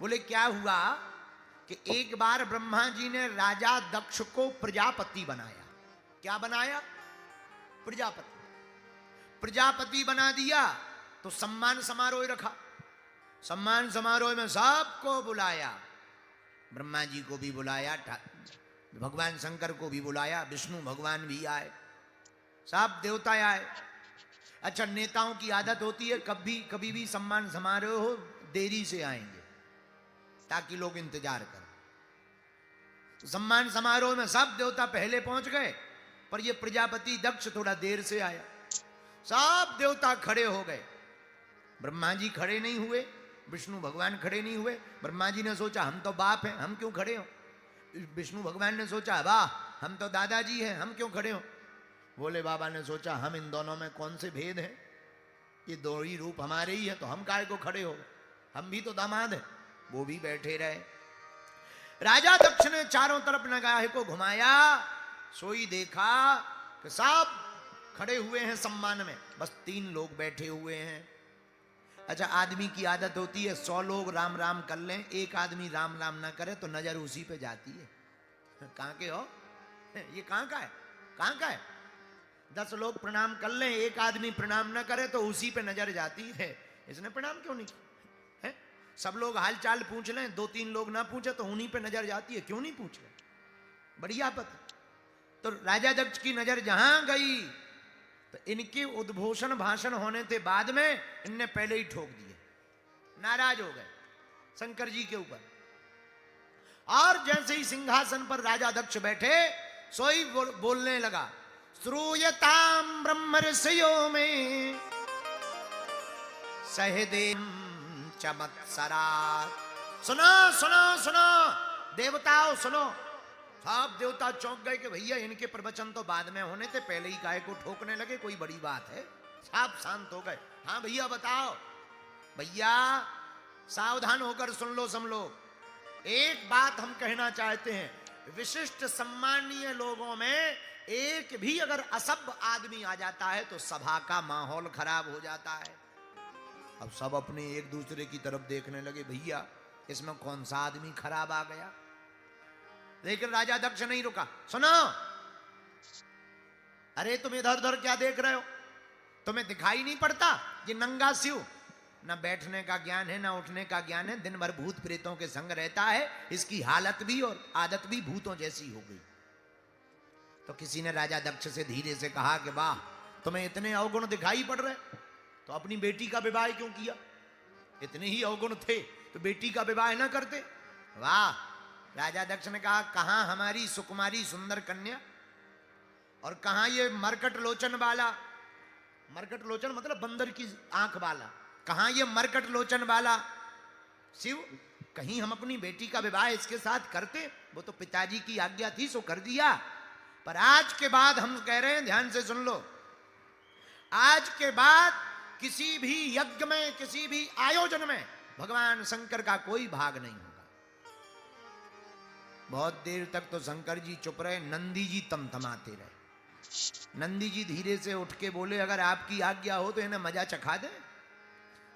बोले क्या हुआ कि एक बार ब्रह्मा जी ने राजा दक्ष को प्रजापति बनाया। क्या बनाया? प्रजापति। प्रजापति बना दिया तो सम्मान समारोह रखा। सम्मान समारोह में सबको बुलाया, ब्रह्मा जी को भी बुलाया, भगवान शंकर को भी बुलाया, विष्णु भगवान भी आए, सब देवता आए। अच्छा, नेताओं की आदत होती है कभी भी सम्मान समारोह हो देरी से आएंगे ताकि लोग इंतजार करें। तो सम्मान समारोह में सब देवता पहले पहुंच गए, पर ये प्रजापति दक्ष थोड़ा देर से आया। सब देवता खड़े हो गए, ब्रह्मा जी खड़े नहीं हुए, विष्णु भगवान खड़े नहीं हुए। ब्रह्मा जी ने सोचा हम तो बाप हैं, हम क्यों खड़े हो। विष्णु भगवान ने सोचा वाह हम तो दादाजी हैं, हम क्यों खड़े हो। भोले बाबा ने सोचा हम इन दोनों में कौन से भेद हैं, ये दो ही रूप हमारे ही है, तो हम काहे को खड़े हो, हम भी तो दामाद हैं। वो भी बैठे रहे। राजा दक्ष ने चारों तरफ निगाह को घुमाया, सोई देखा कि सब खड़े हुए हैं सम्मान में, बस 3 लोग बैठे हुए हैं। अच्छा, आदमी की आदत होती है 100 लोग राम राम कर लें, एक आदमी राम राम ना करे तो नजर उसी पे जाती है। कहां के हो, ये कहां का है, कहां का है। 10 लोग प्रणाम कर लें, एक आदमी प्रणाम ना करे तो उसी पे नजर जाती है, इसने प्रणाम क्यों नहीं किया है। सब लोग हालचाल पूछ लें, 2-3 लोग ना पूछे तो उन्हीं पे नजर जाती है, क्यों नहीं पूछ रहे, बड़ी आफत है। तो राजा दक्ष की नजर जहां गई तो इनके उद्घोषण भाषण होने के बाद में इनने पहले ही ठोक दिए, नाराज हो गए शंकर जी के ऊपर। और जैसे ही सिंहासन पर राजा दक्ष बैठे, सोई बोलने लगा, श्रूयताम ब्रह्म ऋषियों में सहदेव चमत्सरात्। सुनो सुनो सुनो देवताओं सुनो। सब देवता चौंक गए कि भैया इनके प्रवचन तो बाद में होने थे, पहले ही गाय को ठोकने लगे, कोई बड़ी बात है। सब शांत हो गए। हाँ भैया बताओ। भैया सावधान होकर सुन लो सब लोग, एक बात हम कहना चाहते हैं, विशिष्ट सम्मानीय लोगों में एक भी अगर असभ्य आदमी आ जाता है तो सभा का माहौल खराब हो जाता है। अब सब अपने एक दूसरे की तरफ देखने लगे, भैया इसमें कौन सा आदमी खराब आ गया। लेकिन राजा दक्ष नहीं रुका। सुनो, अरे तुम इधर उधर क्या देख रहे हो, तुम्हें दिखाई नहीं पड़ता ये नंगा शिव न बैठने का ज्ञान है, न उठने का ज्ञान है, दिन भर भूत प्रेतों के संग रहता है, इसकी हालत भी और आदत भी भूतों जैसी हो गई। तो किसी ने राजा दक्ष से धीरे से कहा कि वाह तुम्हें इतने अवगुण दिखाई पड़ रहे, तो अपनी बेटी का विवाह क्यों किया। इतने ही अवगुण थे तो बेटी का विवाह ना करते। वाह। राजा दक्ष ने कहा, कहां हमारी सुकुमारी सुंदर कन्या, और कहां ये मरकट लोचन वाला, मरकट लोचन मतलब बंदर की आंख वाला, कहां ये मरकट लोचन वाला शिव, कहीं हम अपनी बेटी का विवाह इसके साथ करते। वो तो पिताजी की आज्ञा थी सो कर दिया, पर आज के बाद हम कह रहे हैं, ध्यान से सुन लो, आज के बाद किसी भी यज्ञ में, किसी भी आयोजन में भगवान शंकर का कोई भाग नहीं होगा। बहुत देर तक तो शंकर जी चुप रहे, नंदी जी तमतमाते रहे। नंदी जी धीरे से उठ के बोले, अगर आपकी आज्ञा हो तो इन्हें मजा चखा दे।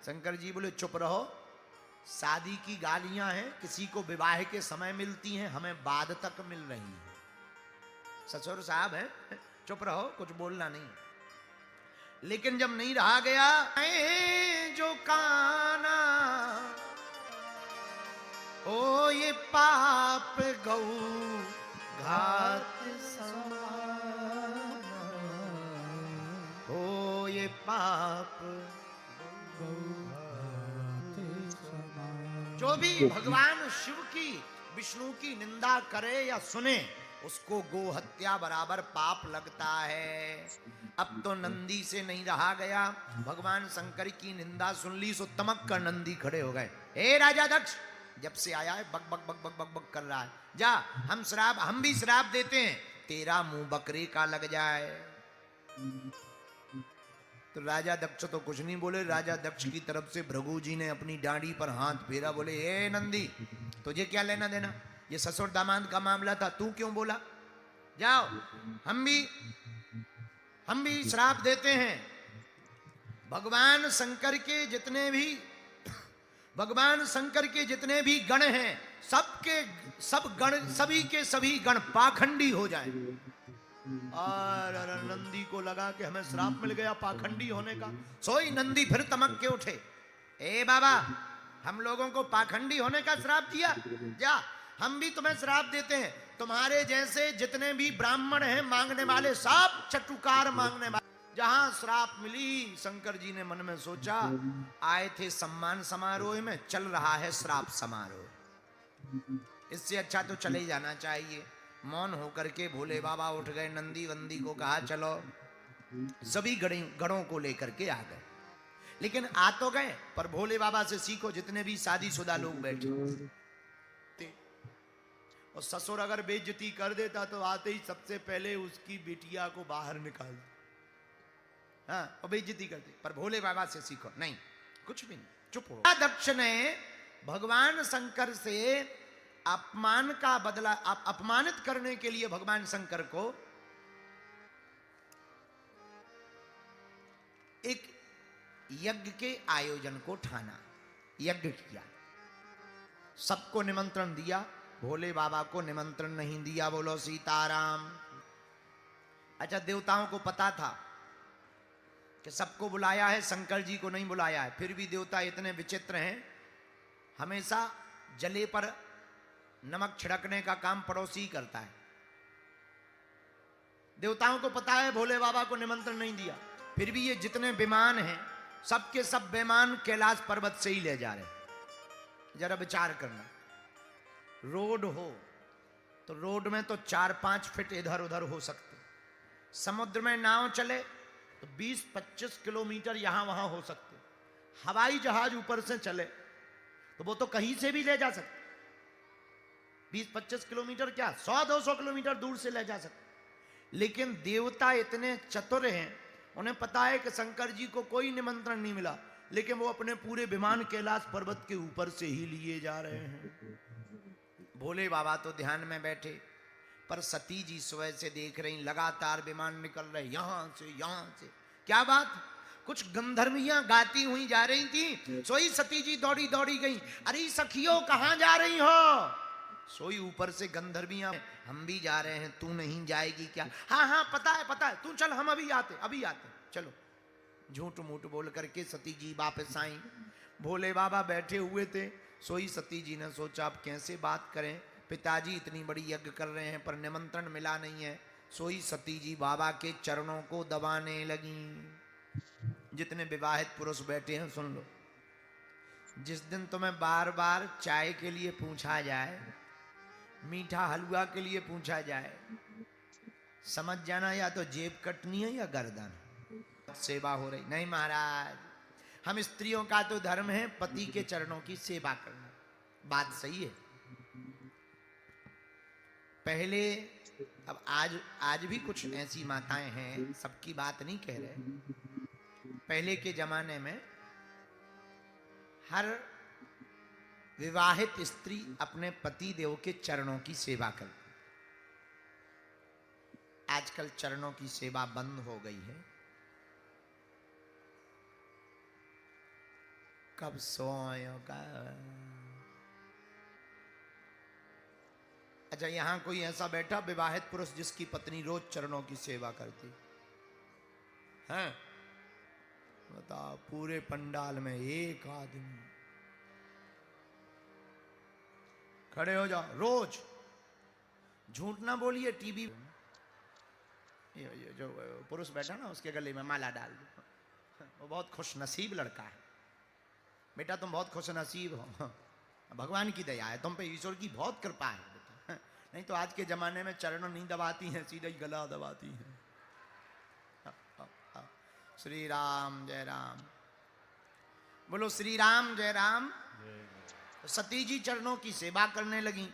शंकर जी बोले, चुप रहो, शादी की गालियां हैं, किसी को विवाह के समय मिलती हैं, हमें बाद तक मिल रही हैं। ससुर साहब हैं, चुप रहो, कुछ बोलना नहीं। लेकिन जब नहीं रहा गया, जो काना ओ ये पाप गौ घात समान, ओ ये पाप गौ घात समान। जो भी भगवान शिव की विष्णु की निंदा करे या सुने, उसको गो हत्या बराबर पाप लगता है। अब तो नंदी से नहीं रहा गया, भगवान शंकर की निंदा सुन ली सो तमक कर नंदी खड़े हो गए। हे राजा दक्ष, जब से आया है बक बक बक बक बक बक कर रहा है, जा हम भी श्राप देते हैं, तेरा मुंह बकरे का लग जाए। तो राजा दक्ष तो कुछ नहीं बोले। राजा दक्ष की तरफ से भृगु जी ने अपनी डांडी पर हाथ फेरा, बोले, हे नंदी, तुझे क्या लेना देना, ये ससुर दामाद का मामला था, तू क्यों बोला। जाओ, हम भी श्राप देते हैं। भगवान शंकर के जितने भी भगवान शंकर के जितने भी गण हैं सभी के सभी गण पाखंडी हो जाएं। और नंदी को लगा कि हमें श्राप मिल गया पाखंडी होने का। सोई नंदी फिर तमक के उठे, ए बाबा, हम लोगों को पाखंडी होने का श्राप दिया, जा हम भी तुम्हें श्राप देते हैं। तुम्हारे जैसे जितने भी ब्राह्मण हैं मांगने वाले, सब चटुकार मांगने वाले। जहां श्राप मिली, शंकर जी ने मन में सोचा, आए थे सम्मान समारोह में, चल रहा है श्राप समारोह, इससे अच्छा तो चले जाना चाहिए। मौन होकर के भोले बाबा उठ गए, नंदी वंदी को कहा चलो, सभी गणों को लेकर के आ गए। लेकिन आ तो गए, पर भोले बाबा से सीखो, जितने भी शादीशुदा लोग बैठे, और ससुर अगर बेइज्जती कर देता तो आते ही सबसे पहले उसकी बिटिया को बाहर निकाल, हाँ, और बेइज्जती करते। पर भोले बाबा से सीखो, नहीं, कुछ भी नहीं, चुप हो। दक्ष ने भगवान शंकर से अपमान का बदला, अपमानित करने के लिए भगवान शंकर को एक यज्ञ के आयोजन को ठाना, यज्ञ किया, सबको निमंत्रण दिया, भोले बाबा को निमंत्रण नहीं दिया। बोलो सीताराम। अच्छा, देवताओं को पता था कि सबको बुलाया है, शंकर जी को नहीं बुलाया है, फिर भी देवता इतने विचित्र हैं, हमेशा जले पर नमक छिड़कने का काम पड़ोसी करता है। देवताओं को पता है भोले बाबा को निमंत्रण नहीं दिया, फिर भी ये जितने विमान हैं सबके सब विमान कैलाश पर्वत से ही ले जा रहे। जरा विचार करना, रोड हो तो रोड में तो 4-5 फीट इधर उधर हो सकते, समुद्र में नाव चले तो 20-25 किलोमीटर यहां वहां हो सकते, हवाई जहाज ऊपर से चले तो वो तो कहीं से भी ले जा सकते, 20-25 किलोमीटर क्या 100-200 किलोमीटर दूर से ले जा सकते। लेकिन देवता इतने चतुर हैं, उन्हें पता है कि शंकर जी को कोई निमंत्रण नहीं मिला, लेकिन वो अपने पूरे विमान कैलाश पर्वत के ऊपर से ही लिए जा रहे हैं। भोले बाबा तो ध्यान में बैठे, पर सती जी सुबह से देख रही, लगातार विमान निकल रहे, यहां से। क्या बात, कुछ गंधर्वियां गाती हुई जा रही थी, सोई सती जी दौड़ी दौड़ी गई, अरे सखियों कहां जा रही हो? सोई ऊपर से गंधर्वियां, हम भी जा रहे हैं, तू नहीं जाएगी क्या? हाँ पता है, तू चल, हम अभी आते, चलो। झूठ मूठ बोल करके सती जी वापस आई। भोले बाबा बैठे हुए थे, सोई सती जी ने सोचा अब कैसे बात करें, पिताजी इतनी बड़ी यज्ञ कर रहे हैं पर निमंत्रण मिला नहीं है। सोई सती जी बाबा के चरणों को दबाने लगी। जितने विवाहित पुरुष बैठे हैं सुन लो, जिस दिन तुम्हें बार बार चाय के लिए पूछा जाए, मीठा हलवा के लिए पूछा जाए, समझ जाना या तो जेब कटनी है या गर्दन। सेवा हो रही नहीं महाराज, हम स्त्रियों का तो धर्म है पति के चरणों की सेवा करना, बात सही है। पहले, अब आज भी कुछ ऐसी माताएं हैं, सबकी बात नहीं कह रहे, पहले के जमाने में हर विवाहित स्त्री अपने पति देव के चरणों की सेवा करती। आजकल चरणों की सेवा बंद हो गई है। कब सोएगा? अच्छा, यहां कोई ऐसा बैठा विवाहित पुरुष जिसकी पत्नी रोज चरणों की सेवा करती है? बताओ, पूरे पंडाल में एक आदमी। खड़े हो जाओ, रोज। झूठ ना बोलिए, टीवी ये जो पुरुष बैठा ना उसके गले में माला डाल दो, वो बहुत खुश नसीब लड़का है। बेटा तुम बहुत खुश नसीब हो, भगवान की दया है तुम पे, ईश्वर की बहुत कृपा है बेटा। नहीं तो आज के जमाने में चरण नहीं दबाती हैं, सीधा ही गला दबाती हैं। श्री राम जय राम, बोलो श्री राम जय राम। सती जी चरणों की सेवा करने लगी।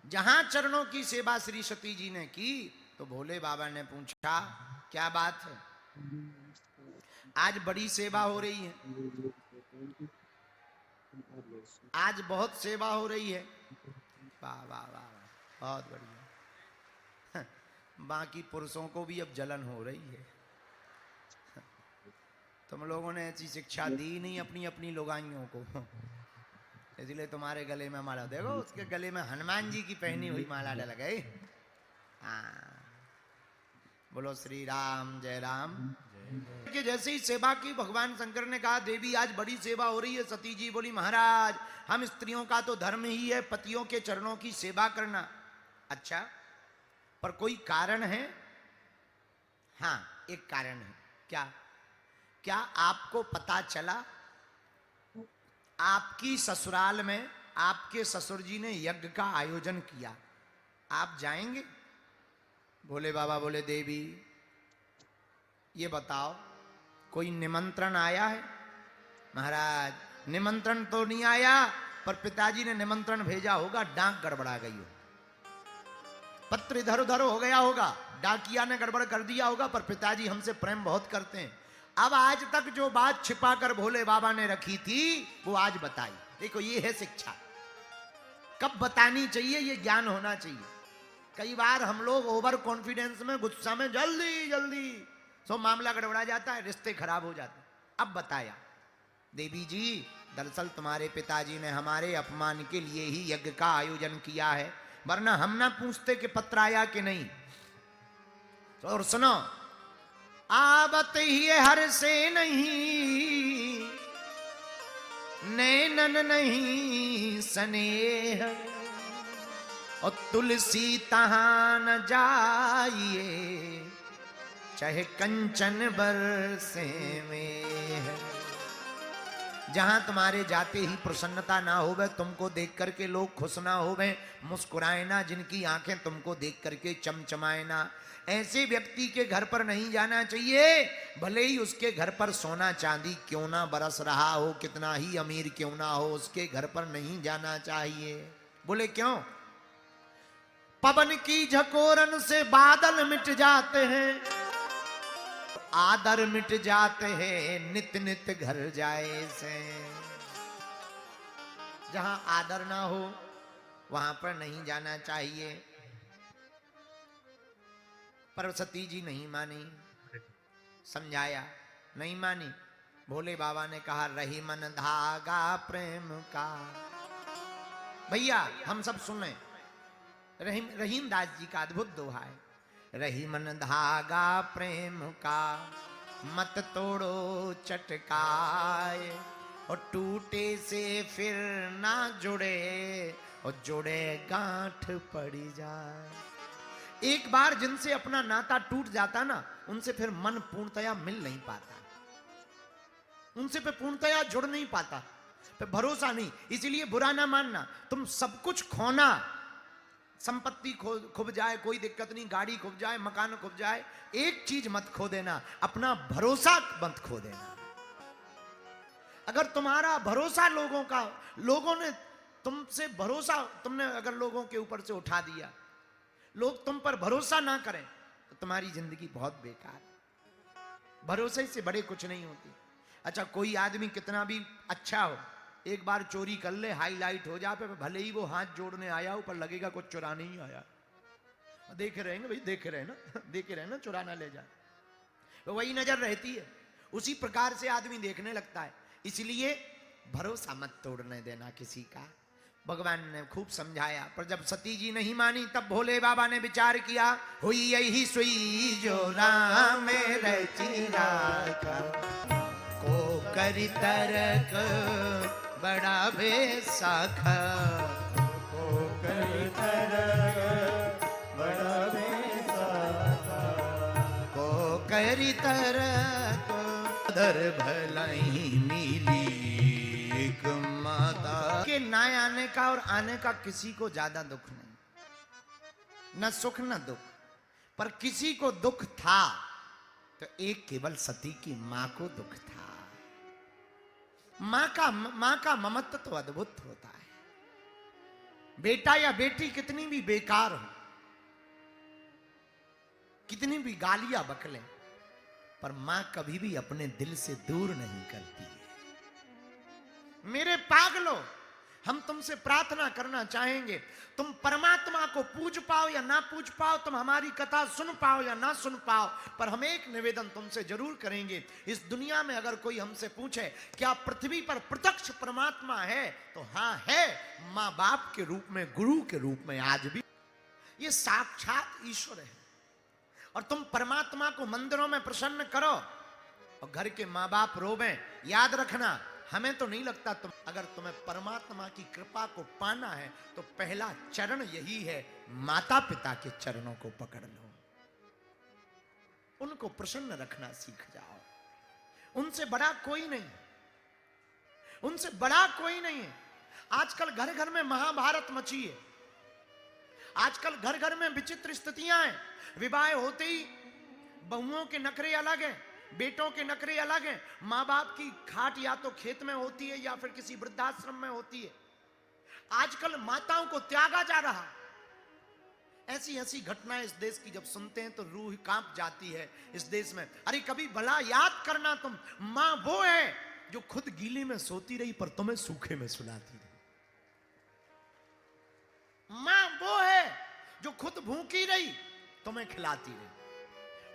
जहां चरणों की सेवा श्री सती जी ने की तो भोले बाबा ने पूछा क्या बात है, आज बड़ी सेवा हो रही है, आज बहुत सेवा हो रही है। वाह वाह वाह, बहुत बढ़िया। बाकी पुरुषों को भी अब जलन हो रही है। तुम लोगों ने ऐसी शिक्षा दी नहीं अपनी अपनी लोगाइयों को, इसलिए तुम्हारे गले में माला। देखो उसके गले में हनुमान जी की पहनी हुई माला डल गई। हाँ, बोलो श्री राम जय राम। कि जैसे ही सेवा की, भगवान शंकर ने कहा देवी आज बड़ी सेवा हो रही है। सती जी बोली महाराज हम स्त्रियों का तो धर्म ही है पतियों के चरणों की सेवा करना। अच्छा, पर कोई कारण है? हाँ, एक कारण है। क्या? क्या आपको पता चला आपकी ससुराल में आपके ससुर जी ने यज्ञ का आयोजन किया, आप जाएंगे? बोले बाबा, बोले देवी ये बताओ कोई निमंत्रण आया है? महाराज निमंत्रण तो नहीं आया, पर पिताजी ने निमंत्रण भेजा होगा, डाक गड़बड़ा गई हो, पत्र इधर उधर हो गया होगा, डाकिया ने गड़बड़ कर दिया होगा। पर पिताजी हमसे प्रेम बहुत करते हैं। अब आज तक जो बात छिपाकर भोले बाबा ने रखी थी वो आज बताई। देखो ये है शिक्षा, कब बतानी चाहिए ये ज्ञान होना चाहिए। कई बार हम लोग ओवर कॉन्फिडेंस में, गुस्सा में जल्दी जल्दी सो मामला गड़बड़ा जाता है, रिश्ते खराब हो जाते हैं। अब बताया देवी जी दरअसल तुम्हारे पिताजी ने हमारे अपमान के लिए ही यज्ञ का आयोजन किया है, वरना हम ना पूछते कि पत्र आया कि नहीं। तो और सुनो, आवत ही हर से नहीं नैनन नहीं स्नेह, और तुलसी तहां न जाइए चाहे कंचन बरसे में। जहां तुम्हारे जाते ही प्रसन्नता ना होवे, तुमको देख करके लोग खुश ना होवे, मुस्कुराए ना, जिनकी आंखें तुमको देख करके चमचमाए ना, ऐसे व्यक्ति के घर पर नहीं जाना चाहिए। भले ही उसके घर पर सोना चांदी क्यों ना बरस रहा हो, कितना ही अमीर क्यों ना हो, उसके घर पर नहीं जाना चाहिए। बोले क्यों? पवन की झकोरन से बादल मिट जाते हैं, आदर मिट जाते हैं नित नित घर जाए से। जहां आदर ना हो वहां पर नहीं जाना चाहिए। पर सती जी नहीं मानी, समझाया नहीं मानी। भोले बाबा ने कहा रही मन धागा प्रेम का। भैया हम सब सुने, रहीम दास जी का अद्भुत दोहा है, रही मन धागा प्रेम का मत तोड़ो चटकाए, और टूटे से फिर ना जुड़े, और जुड़े गांठ पड़ी जाए। एक बार जिनसे अपना नाता टूट जाता ना, उनसे फिर मन पूर्णतया मिल नहीं पाता, उनसे फिर पूर्णतया जुड़ नहीं पाता, फिर भरोसा नहीं। इसीलिए बुरा ना मानना, तुम सब कुछ खोना, संपत्ति खुब जाए कोई दिक्कत नहीं, गाड़ी खुब जाए, मकान खुब जाए, एक चीज मत खो देना, अपना भरोसा मत खो देना। अगर तुम्हारा भरोसा लोगों ने तुमसे भरोसा, तुमने अगर लोगों के ऊपर से उठा दिया, लोग तुम पर भरोसा ना करें, तो तुम्हारी जिंदगी बहुत बेकार। भरोसे से बड़े कुछ नहीं होती। अच्छा, कोई आदमी कितना भी अच्छा हो, एक बार चोरी कर ले, हाईलाइट हो जाए, भले ही वो हाथ जोड़ने आया हो, पर लगेगा कुछ चुराने ही आया। देखे रहेंगे भाई, देखे रहे ना, देखे रहे ना, चुराना ले जाए, तो वही नजर रहती है। उसी प्रकार से आदमी देखने लगता है। इसलिए भरोसा मत तोड़ने देना किसी का। भगवान ने खूब समझाया, पर जब सती जी नहीं मानी, तब भोले बाबा ने विचार किया, हुई यही सुई जो राम रची राखा, को करी तरक बड़ा बेसाखा, को करी तरक बड़ा बेसाखा, को करी तरक धर भलाई मिली एक माता के ना आने का और आने का किसी को ज्यादा दुख नहीं, न सुख न दुख। पर किसी को दुख था तो एक केवल सती की मां को दुख था। मां का ममत्व तो अद्भुत होता है। बेटा या बेटी कितनी भी बेकार हो, कितनी भी गालियां बकले, पर मां कभी भी अपने दिल से दूर नहीं करती है। मेरे पागलों, हम तुमसे प्रार्थना करना चाहेंगे, तुम परमात्मा को पूज पाओ या ना पूज पाओ, तुम हमारी कथा सुन पाओ या ना सुन पाओ, पर हम एक निवेदन तुमसे जरूर करेंगे। इस दुनिया में अगर कोई हमसे पूछे क्या पृथ्वी पर प्रत्यक्ष परमात्मा है, तो हाँ है, माँ बाप के रूप में, गुरु के रूप में आज भी ये साक्षात ईश्वर है। और तुम परमात्मा को मंदिरों में प्रसन्न करो और घर के माँ बाप रोवें, याद रखना हमें तो नहीं लगता तुम, अगर तुम्हें परमात्मा की कृपा को पाना है तो पहला चरण यही है, माता पिता के चरणों को पकड़ लो, उनको प्रसन्न रखना सीख जाओ। उनसे बड़ा कोई नहीं, उनसे बड़ा कोई नहीं है। आजकल घर घर में महाभारत मची है, आजकल घर घर में विचित्र स्थितियां हैं। विवाह होते ही बहुओं के नखरे अलग हैं, बेटों के नखरे अलग हैं। माँ बाप की खाट या तो खेत में होती है या फिर किसी वृद्धाश्रम में होती है। आजकल माताओं को त्यागा जा रहा। ऐसी ऐसी घटनाएं इस देश की जब सुनते हैं तो रूह कांप जाती है इस देश में। अरे कभी भला याद करना, तुम मां वो है जो खुद गीले में सोती रही पर तुम्हें सूखे में सुलाती रही। मां वो है जो खुद भूखी रही तुम्हें खिलाती रही।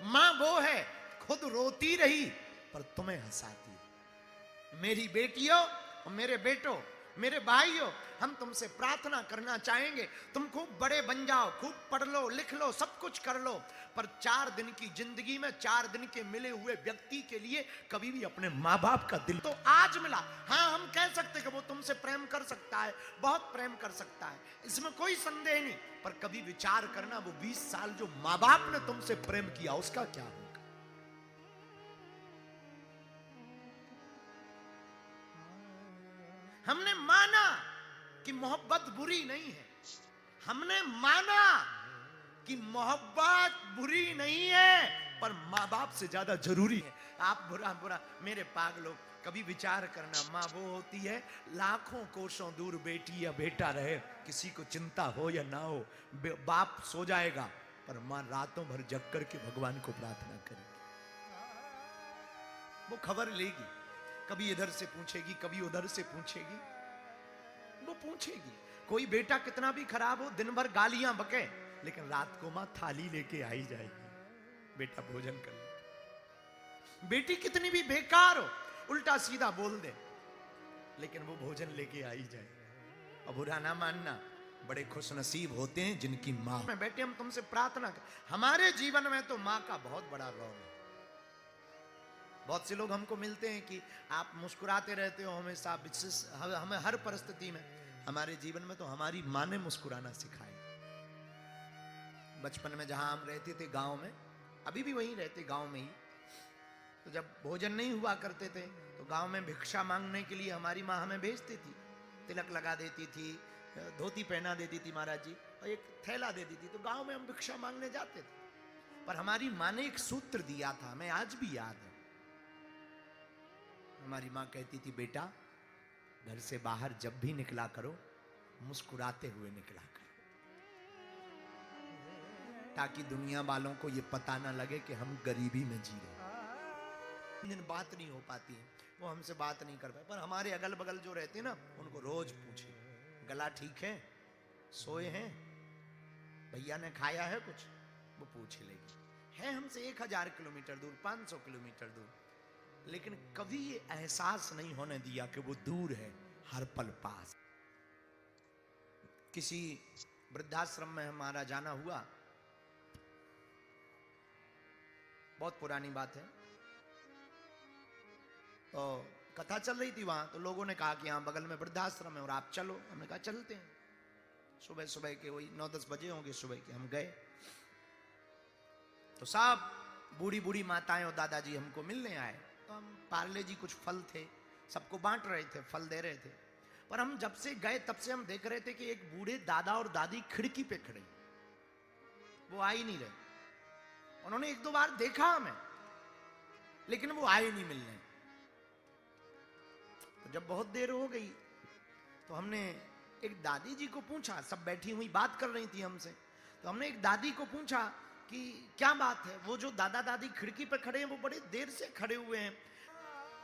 मां वो है खुद रोती रही पर तुम्हें हंसाती रही। मेरी बेटियों और मेरे बेटों, मेरे भाइयों, हम तुमसे प्रार्थना करना चाहेंगे, तुम खूब बड़े बन जाओ, खूब पढ़ लो, लिख लो, सब कुछ कर लो, पर 4 दिन की जिंदगी में 4 दिन के मिले हुए व्यक्ति के लिए कभी भी अपने माँ बाप का दिल तो आज मिला। हाँ, हम कह सकते कि वो तुमसे प्रेम कर सकता है, बहुत प्रेम कर सकता है, इसमें कोई संदेह नहीं, पर कभी विचार करना वो 20 साल जो माँ बाप ने तुमसे प्रेम किया उसका क्या होगा। हमने माना कि मोहब्बत बुरी नहीं है, हमने माना कि मोहब्बत बुरी नहीं है, पर माँ बाप से ज्यादा जरूरी है। आप बुरा बुरा मेरे पागलों, कभी विचार करना, माँ वो होती है लाखों कोसों दूर बेटी या बेटा रहे, किसी को चिंता हो या ना हो, बाप सो जाएगा पर माँ रातों भर जग करके भगवान को प्रार्थना करेगी। वो खबर लेगी, कभी इधर से पूछेगी, कभी उधर से पूछेगी, वो पूछेगी। कोई बेटा कितना भी खराब हो, दिन भर गालियां बके, लेकिन रात को मां थाली लेके आई जाएगी, बेटा भोजन कर ले। बेटी कितनी भी बेकार हो, उल्टा सीधा बोल दे, लेकिन वो भोजन लेके आई जाएगी। और बुरा ना मानना, बड़े खुशनसीब होते हैं जिनकी मां में बैठे। हम तुमसे प्रार्थना कर, हमारे जीवन में तो मां का बहुत बड़ा रोल है। बहुत से लोग हमको मिलते हैं कि आप मुस्कुराते रहते हो हमेशा, हमें हर परिस्थिति में। हमारे जीवन में तो हमारी माँ ने मुस्कुराना सिखाया। बचपन में जहां हम रहते थे गांव में, अभी भी वहीं रहते गांव में ही, तो जब भोजन नहीं हुआ करते थे तो गांव में भिक्षा मांगने के लिए हमारी माँ हमें भेजती थी। तिलक लगा देती थी, धोती पहना देती थी महाराज जी, और एक थैला दे देती, तो गांव में हम भिक्षा मांगने जाते थे। पर हमारी माँ ने एक सूत्र दिया था, हमें आज भी याद है। हमारी माँ कहती थी, बेटा घर से बाहर जब भी निकला करो मुस्कुराते हुए निकला करो, ताकि दुनिया वालों को ये पता ना लगे कि हम गरीबी में जी रहे। दिन बात नहीं हो पाती है, वो हमसे बात नहीं कर पाए, पर हमारे अगल बगल जो रहते हैं ना, उनको रोज पूछे, गला ठीक है, सोए हैं, भैया ने खाया है कुछ, वो पूछ लेगी। है हमसे 1000 किलोमीटर दूर, 500 किलोमीटर दूर, लेकिन कभी ये एहसास नहीं होने दिया कि वो दूर है, हर पल पास। किसी वृद्धाश्रम में हमारा जाना हुआ, बहुत पुरानी बात है, तो कथा चल रही थी वहां, तो लोगों ने कहा कि यहाँ बगल में वृद्धाश्रम है और आप चलो। हमने कहा चलते हैं। सुबह सुबह के वही 9-10 बजे होंगे सुबह के, हम गए तो सब बूढ़ी बूढ़ी माताएं और दादाजी हमको मिलने आए। तो हम पार्ले जी कुछ फल थे, सबको बांट रहे थे, फल दे रहे थे। पर हम जब से गए तब से हम देख रहे थे कि एक बूढ़े दादा और दादी खिड़की पे खड़े, वो आ ही नहीं रहे। उन्होंने 1-2 बार देखा हमें, लेकिन वो आए नहीं मिलने। तो जब बहुत देर हो गई तो हमने एक दादी जी को पूछा, सब बैठी हुई बात कर रही थी हमसे, तो हमने एक दादी को पूछा कि क्या बात है। वो जो दादा दादी खिड़की पे खड़े हैं वो बड़े देर से खड़े हुए हैं।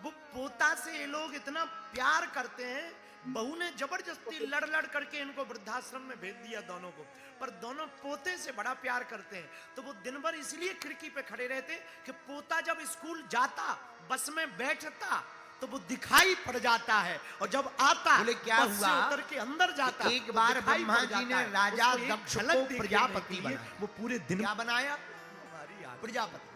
वो पोता से ये लोग इतना प्यार करते हैं, बहू ने जबरदस्ती लड़ लड़ करके इनको वृद्धाश्रम में भेज दिया दोनों को, पर दोनों पोते से बड़ा प्यार करते हैं। तो वो दिन भर इसलिए खिड़की पे खड़े रहते कि पोता जब स्कूल जाता, बस में बैठता, तो वो दिखाई पड़ जाता है, और जब आता बोले क्या बस से हुआ? उतर के अंदर जाता, एक बार दिखाई ब्रह्मा पड़ जी ने जाता है। राजा उसको एक दक्ष को झलक देखने प्रजापति के लिए बनाया। वो पूरे दिन क्या बनाया? प्रजापति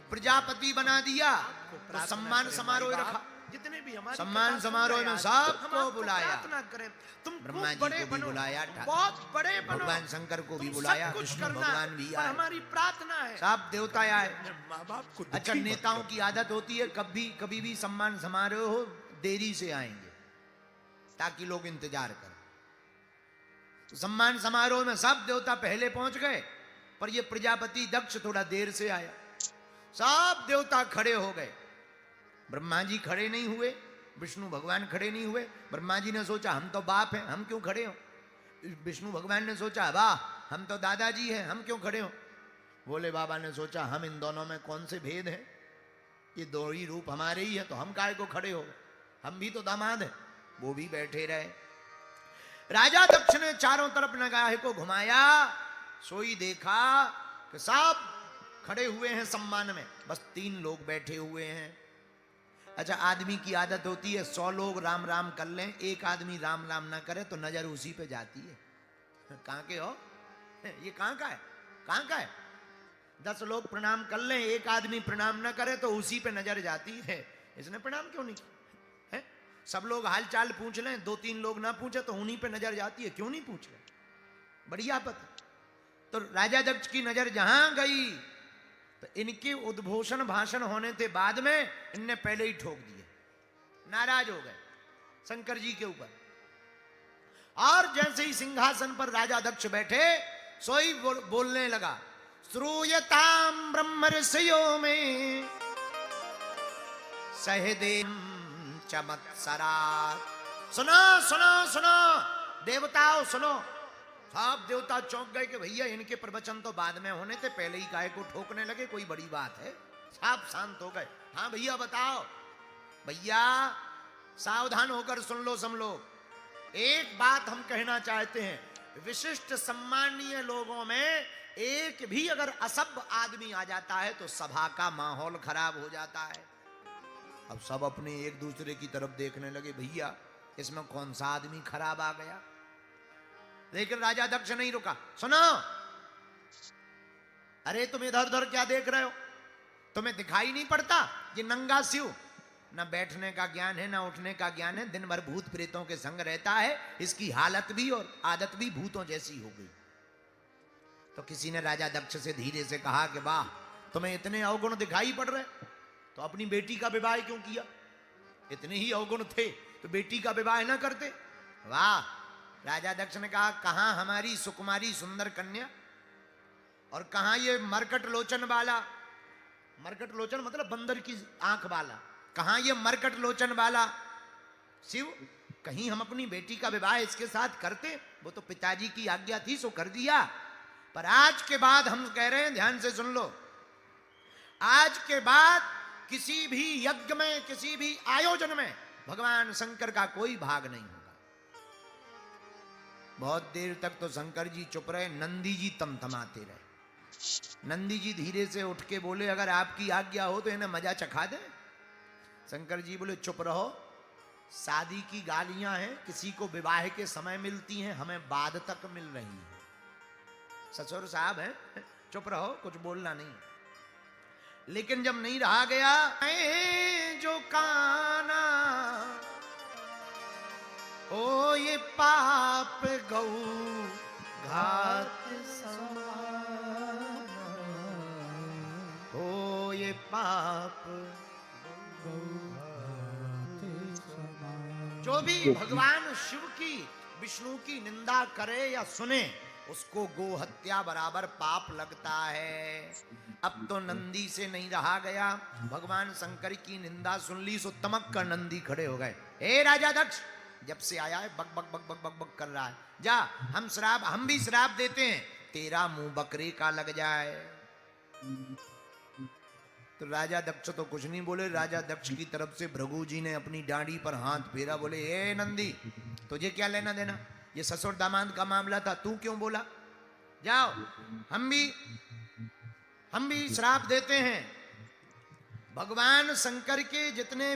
प्रजापति बना दिया, तो सम्मान समारोह रखा। जितने भी हमारे सम्मान समारोह में सबको बुलाया। प्रार्थना करें, तुम ब्रह्मा जी बड़े को भी बनो, बुलाया, बहुत बड़े बनो, भगवान शंकर को भी तुम बुलाया, सब कुछ विष्णु करना, भगवान भी पर आए, हमारी प्रार्थना है सब देवता आए। माँ बाप को अच्छा, दुखी मत नेताओं करो। की आदत होती है कभी भी सम्मान समारोह हो देरी से आएंगे ताकि लोग इंतजार करें। तो सम्मान समारोह में सब देवता पहले पहुंच गए, पर ये प्रजापति दक्ष थोड़ा देर से आया। सब देवता खड़े हो गए, ब्रह्मा जी खड़े नहीं हुए, विष्णु भगवान खड़े नहीं हुए। ब्रह्मा जी ने सोचा हम तो बाप हैं, हम क्यों खड़े हो। विष्णु भगवान ने सोचा वाह हम तो दादाजी हैं, हम क्यों खड़े हो। भोले बाबा ने सोचा हम इन दोनों में कौन से भेद है, ये दो ही रूप हमारे ही है, तो हम काहे को खड़े हो, हम भी तो दामाद हैं। वो भी बैठे रहे। राजा दक्ष ने चारों तरफ नगाहे को घुमाया, सोई देखा कि सब खड़े हुए हैं सम्मान में, बस 3 लोग बैठे हुए हैं। अच्छा, आदमी की आदत होती है 100 लोग राम राम कर लें, एक आदमी राम राम ना करे तो नजर उसी पे जाती है। कहां के हो, ये कहां का है, कहां का है। 10 लोग प्रणाम कर लें, एक आदमी प्रणाम ना करे तो उसी पे नजर जाती है, इसने प्रणाम क्यों नहीं किया है। सब लोग हाल चाल पूछ लें, 2-3 लोग ना पूछे तो उन्हीं पे नजर जाती है, क्यों नहीं पूछ रहे, बड़ी आफत है। तो राजा दक्ष की नजर जहां गई तो इनके उद्घोषण भाषण होने के बाद में इनने पहले ही ठोक दिए, नाराज हो गए शंकर जी के ऊपर। और जैसे ही सिंहासन पर राजा दक्ष बैठे, सोई बोलने लगा, श्रूयताम ब्रह्म ऋषियों में सहदेव चमत्सरात्। सुनो सुनो सुनो देवताओं सुनो। सब देवता चौंक गए कि भैया इनके प्रवचन तो बाद में होने थे, पहले ही गाय को ठोकने लगे, कोई बड़ी बात है। सब शांत हो गए। हाँ भैया बताओ। भैया सावधान होकर सुन लो सब लोग, एक बात हम कहना चाहते हैं, विशिष्ट सम्मानीय लोगों में एक भी अगर असभ्य आदमी आ जाता है तो सभा का माहौल खराब हो जाता है। अब सब अपने एक दूसरे की तरफ देखने लगे, भैया इसमें कौन सा आदमी खराब आ गया। लेकिन राजा दक्ष नहीं रुका। सुनो, अरे तुम इधर उधर क्या देख रहे हो, तुम्हें दिखाई नहीं पड़ता ये नंगा शिव, ना बैठने का ज्ञान है ना उठने का ज्ञान है, दिन भर भूत प्रेतों के संग रहता है, इसकी हालत भी और आदत भी भूतों जैसी हो गई। तो किसी ने राजा दक्ष से धीरे से कहा कि वाह तुम्हें इतने अवगुण दिखाई पड़ रहे, तो अपनी बेटी का विवाह क्यों किया, इतने ही अवगुण थे तो बेटी का विवाह ना करते। वाह। राजा दक्ष ने कहा, कहां हमारी सुकुमारी सुंदर कन्या, और कहां ये मरकट लोचन वाला, मरकट लोचन मतलब बंदर की आंख वाला, कहां ये मरकट लोचन वाला शिव, कहीं हम अपनी बेटी का विवाह इसके साथ करते। वो तो पिताजी की आज्ञा थी सो कर दिया, पर आज के बाद हम कह रहे हैं, ध्यान से सुन लो, आज के बाद किसी भी यज्ञ में किसी भी आयोजन में भगवान शंकर का कोई भाग नहीं होगा। बहुत देर तक तो शंकर जी चुप रहे, नंदी जी तमतमाते रहे। नंदी जी धीरे से उठ के बोले, अगर आपकी आज्ञा हो तो इन्हें मजा चखा दे। शंकर जी बोले, चुप रहो, शादी की गालियां हैं, किसी को विवाह के समय मिलती हैं, हमें बाद तक मिल रही है। ससुर साहब हैं, चुप रहो, कुछ बोलना नहीं। लेकिन जब नहीं रहा गया, जो काना ओ ये पाप गौ घात समान, ओ ये पाप जो भी भगवान शिव की विष्णु की निंदा करे या सुने, उसको गो हत्या बराबर पाप लगता है। अब तो नंदी से नहीं रहा गया, भगवान शंकर की निंदा सुन ली सो तमक कर नंदी खड़े हो गए। हे राजा दक्ष, जब से आया है बक बक बक बक बक बक कर रहा है, जा हम भी श्राप देते हैं, तेरा मुंह बकरे का लग जाए। तो राजा दक्ष तो कुछ नहीं बोले। राजा दक्ष की तरफ से भृगु जी ने अपनी डांडी पर हाथ फेरा, बोले ए नंदी, तुझे क्या लेना देना, ये ससुर दामाद का मामला था, तू क्यों बोला? जाओ, हम भी श्राप देते हैं। भगवान शंकर के जितने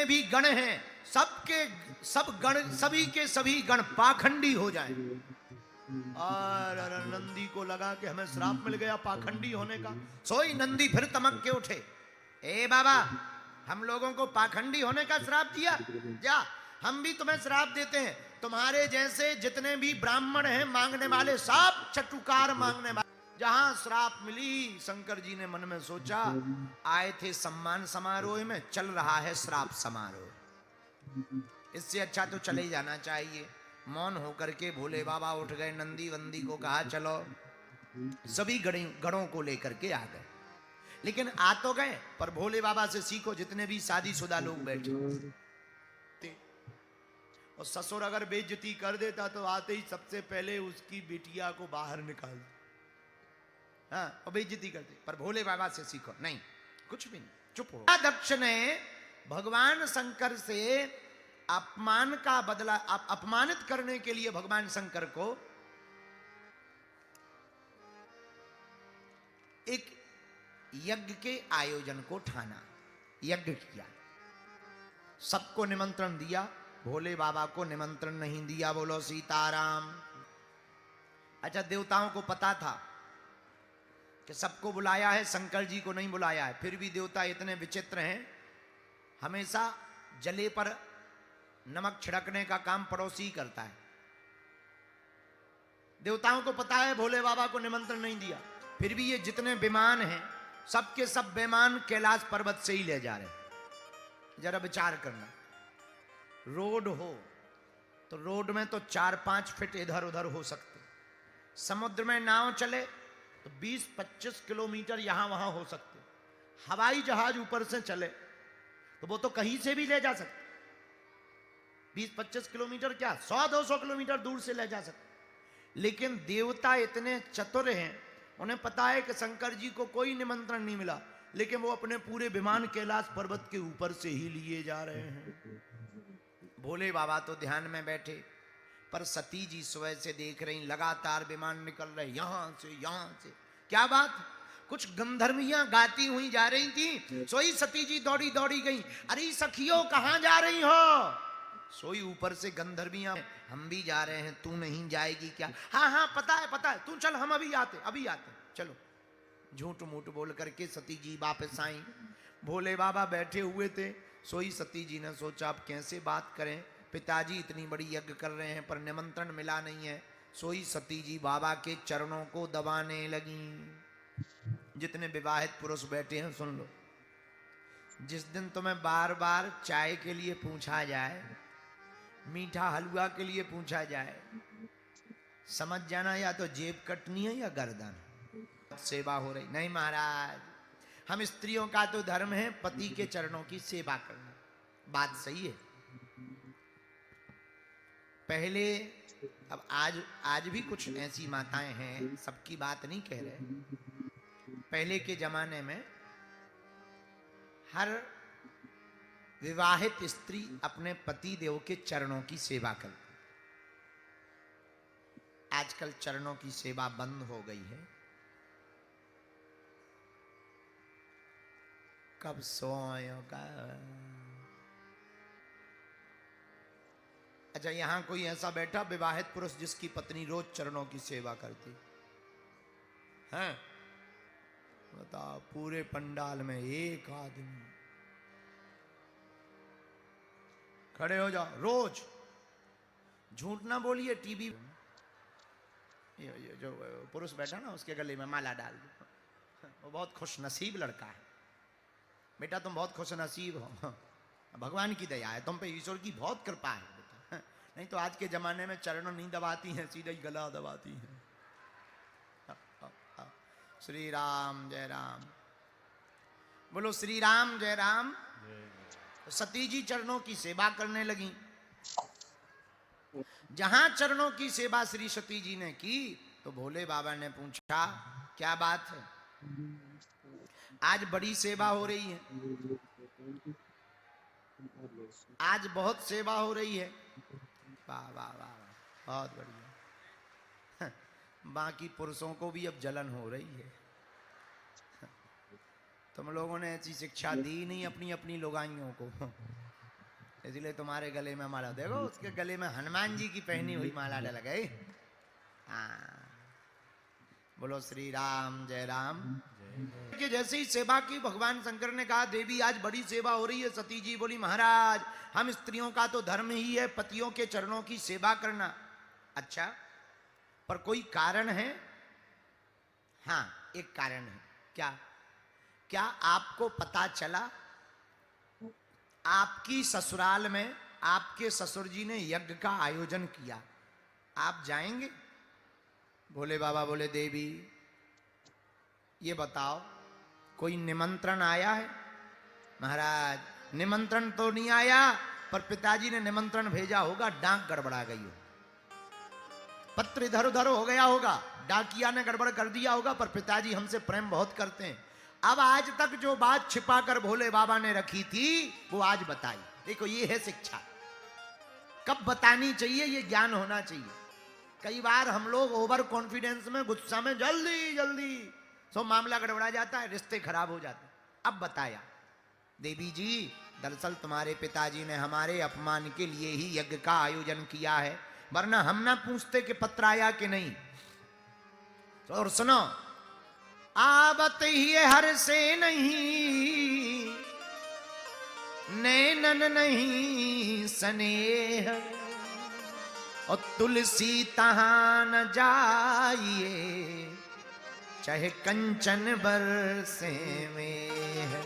भी गण हैं, सभी के सभी गण पाखंडी हो जाएं। और नंदी को लगा कि हमें श्राप मिल गया पाखंडी होने का। सोई नंदी फिर तमक के उठे, ए बाबा, हम लोगों को पाखंडी होने का श्राप दिया? जा, हम भी तुम्हें श्राप देते हैं। तुम्हारे जैसे जितने भी ब्राह्मण हैं मांगने वाले, सब चटुकार मांगने वाले। जहां श्राप मिली, शंकर जी ने मन में सोचा, आए थे सम्मान समारोह में, चल रहा है श्राप समारोह, इससे अच्छा तो चले ही जाना चाहिए। मौन होकर के भोले बाबा उठ गए, नंदी वंदी को कहा चलो, सभी गणों को लेकर के आ गए। लेकिन आ तो गए, पर भोले बाबा से सीखो, जितने भी शादीशुदा लोग बैठे, और ससुर अगर बेइज्जती कर देता तो आते ही सबसे पहले उसकी बिटिया को बाहर निकाल, हाँ, और बेइज्जती करते। पर भोले बाबा से सीखो, नहीं, कुछ भी नहीं, चुप हो। दक्ष ने भगवान शंकर से अपमान का बदला, अपमानित करने के लिए भगवान शंकर को एक यज्ञ के आयोजन को ठाना, यज्ञ किया, सबको निमंत्रण दिया, भोले बाबा को निमंत्रण नहीं दिया। बोलो सीताराम। अच्छा, देवताओं को पता था कि सबको बुलाया है, शंकर जी को नहीं बुलाया है, फिर भी देवता इतने विचित्र हैं, हमेशा जले पर नमक छिड़कने का काम पड़ोसी करता है। देवताओं को पता है भोले बाबा को निमंत्रण नहीं दिया, फिर भी ये जितने विमान हैं, सबके सब विमान कैलाश पर्वत से ही ले जा रहे। जरा विचार करना, रोड हो तो रोड में तो 4-5 फीट इधर उधर हो सकते, समुद्र में नाव चले तो 20-25 किलोमीटर यहां वहां हो सकते, हवाई जहाज ऊपर से चले तो वो तो कहीं से भी ले जा सकते, 20-25 किलोमीटर क्या 100-200 किलोमीटर दूर से ले जा सकते। लेकिन देवता इतने चतुर हैं, उन्हें पता है कि शंकर जी को कोई निमंत्रण नहीं मिला, लेकिन वो अपने पूरे विमान कैलाश पर्वत के ऊपर से ही लिए जा रहे हैं। भोले बाबा तो ध्यान में बैठे, पर सती जी सुबह से देख रही, लगातार विमान निकल रहे, यहां से। क्या बात, कुछ गंधर्वियां गाती हुई जा रही थी। सोई सती जी दौड़ी दौड़ी गई, अरे सखियों कहां जा रही हो? सोई ऊपर से गंधर्वियां, हम भी जा रहे हैं, तू नहीं जाएगी क्या? हाँ पता है, तू चल, हम अभी आते, चलो। झूठ मूठ बोल करके सती जी वापस आई। भोले बाबा बैठे हुए थे। सोई सती जी ने सोचा अब कैसे बात करें, पिताजी इतनी बड़ी यज्ञ कर रहे हैं पर निमंत्रण मिला नहीं है। सोई सती जी बाबा के चरणों को दबाने लगी। जितने विवाहित पुरुष बैठे हैं सुन लो, जिस दिन तुम्हें बार बार चाय के लिए पूछा जाए, मीठा हलवा के लिए पूछा जाए, समझ जाना या तो जेब कटनी है या गर्दन। सेवा हो रही नहीं महाराज, हम स्त्रियों का तो धर्म है पति के चरणों की सेवा करना, बात सही है। पहले, अब आज भी कुछ ऐसी माताएं हैं, सबकी बात नहीं कह रहे। पहले के जमाने में हर विवाहित स्त्री अपने पति देव के चरणों की सेवा करती। आजकल चरणों की सेवा बंद हो गई है। कब सोएगा? अच्छा, यहां कोई ऐसा बैठा विवाहित पुरुष जिसकी पत्नी रोज चरणों की सेवा करती है? बताओ, पूरे पंडाल में एक आदमी। खड़े हो जाओ, रोज। झूठ ना बोलिए। टीवी ये जो पुरुष बैठा ना, उसके गले में माला डाल दो, वो बहुत खुश नसीब लड़का है। बेटा तुम बहुत खुश नसीब हो, भगवान की दया है तुम पे, ईश्वर की बहुत कृपा है बेटा। नहीं तो आज के जमाने में चरण नहीं दबाती हैं, सीधा ही गला दबाती हैं। श्री राम जय राम, बोलो श्री राम जय राम। सती जी चरणों की सेवा करने लगी। जहां चरणों की सेवा श्री सती जी ने की तो भोले बाबा ने पूछा क्या बात है? आज बड़ी सेवा हो रही है, आज बहुत सेवा हो रही है। वाह वाह वाह वाह, बहुत बढ़िया। बाकी पुरुषों को भी अब जलन हो रही है। तुम लोगों ने ऐसी शिक्षा दी नहीं अपनी अपनी लुगाइयों को, इसलिए तुम्हारे गले में माला, देखो उसके गले में हनुमान जी की पहनी हुई माला डल गई। हाँ, बोलो श्री राम जय राम। कि जैसे ही सेवा की, भगवान शंकर ने कहा देवी आज बड़ी सेवा हो रही है। सती जी बोली महाराज हम स्त्रियों का तो धर्म ही है पतियों के चरणों की सेवा करना। अच्छा, पर कोई कारण है? हाँ, एक कारण है। क्या? क्या आपको पता चला आपकी ससुराल में आपके ससुर जी ने यज्ञ का आयोजन किया, आप जाएंगे? भोले बाबा बोले देवी ये बताओ कोई निमंत्रण आया है? महाराज निमंत्रण तो नहीं आया, पर पिताजी ने निमंत्रण भेजा होगा, डाक गड़बड़ा गई हो, पत्र इधर उधर हो गया होगा, डाकिया ने गड़बड़ कर दिया होगा। पर पिताजी हमसे प्रेम बहुत करते हैं। अब आज तक जो बात छिपा कर भोले बाबा ने रखी थी वो आज बताई। देखो ये है शिक्षा, कब बतानी चाहिए ये ज्ञान होना चाहिए। कई बार हम लोग ओवर कॉन्फिडेंस में, गुस्सा में जल्दी जल्दी सो मामला गड़बड़ा जाता है, रिश्ते खराब हो जाते हैं। अब बताया देवी जी दरअसल तुम्हारे पिताजी ने हमारे अपमान के लिए ही यज्ञ का आयोजन किया है, वरना हम ना पूछते कि पत्र आया कि नहीं। और सुनो, आवत ही हर से नहीं, नैनन नहीं स्नेह, और तुलसी तहां न जाइए, चाहे कंचन बरसे में।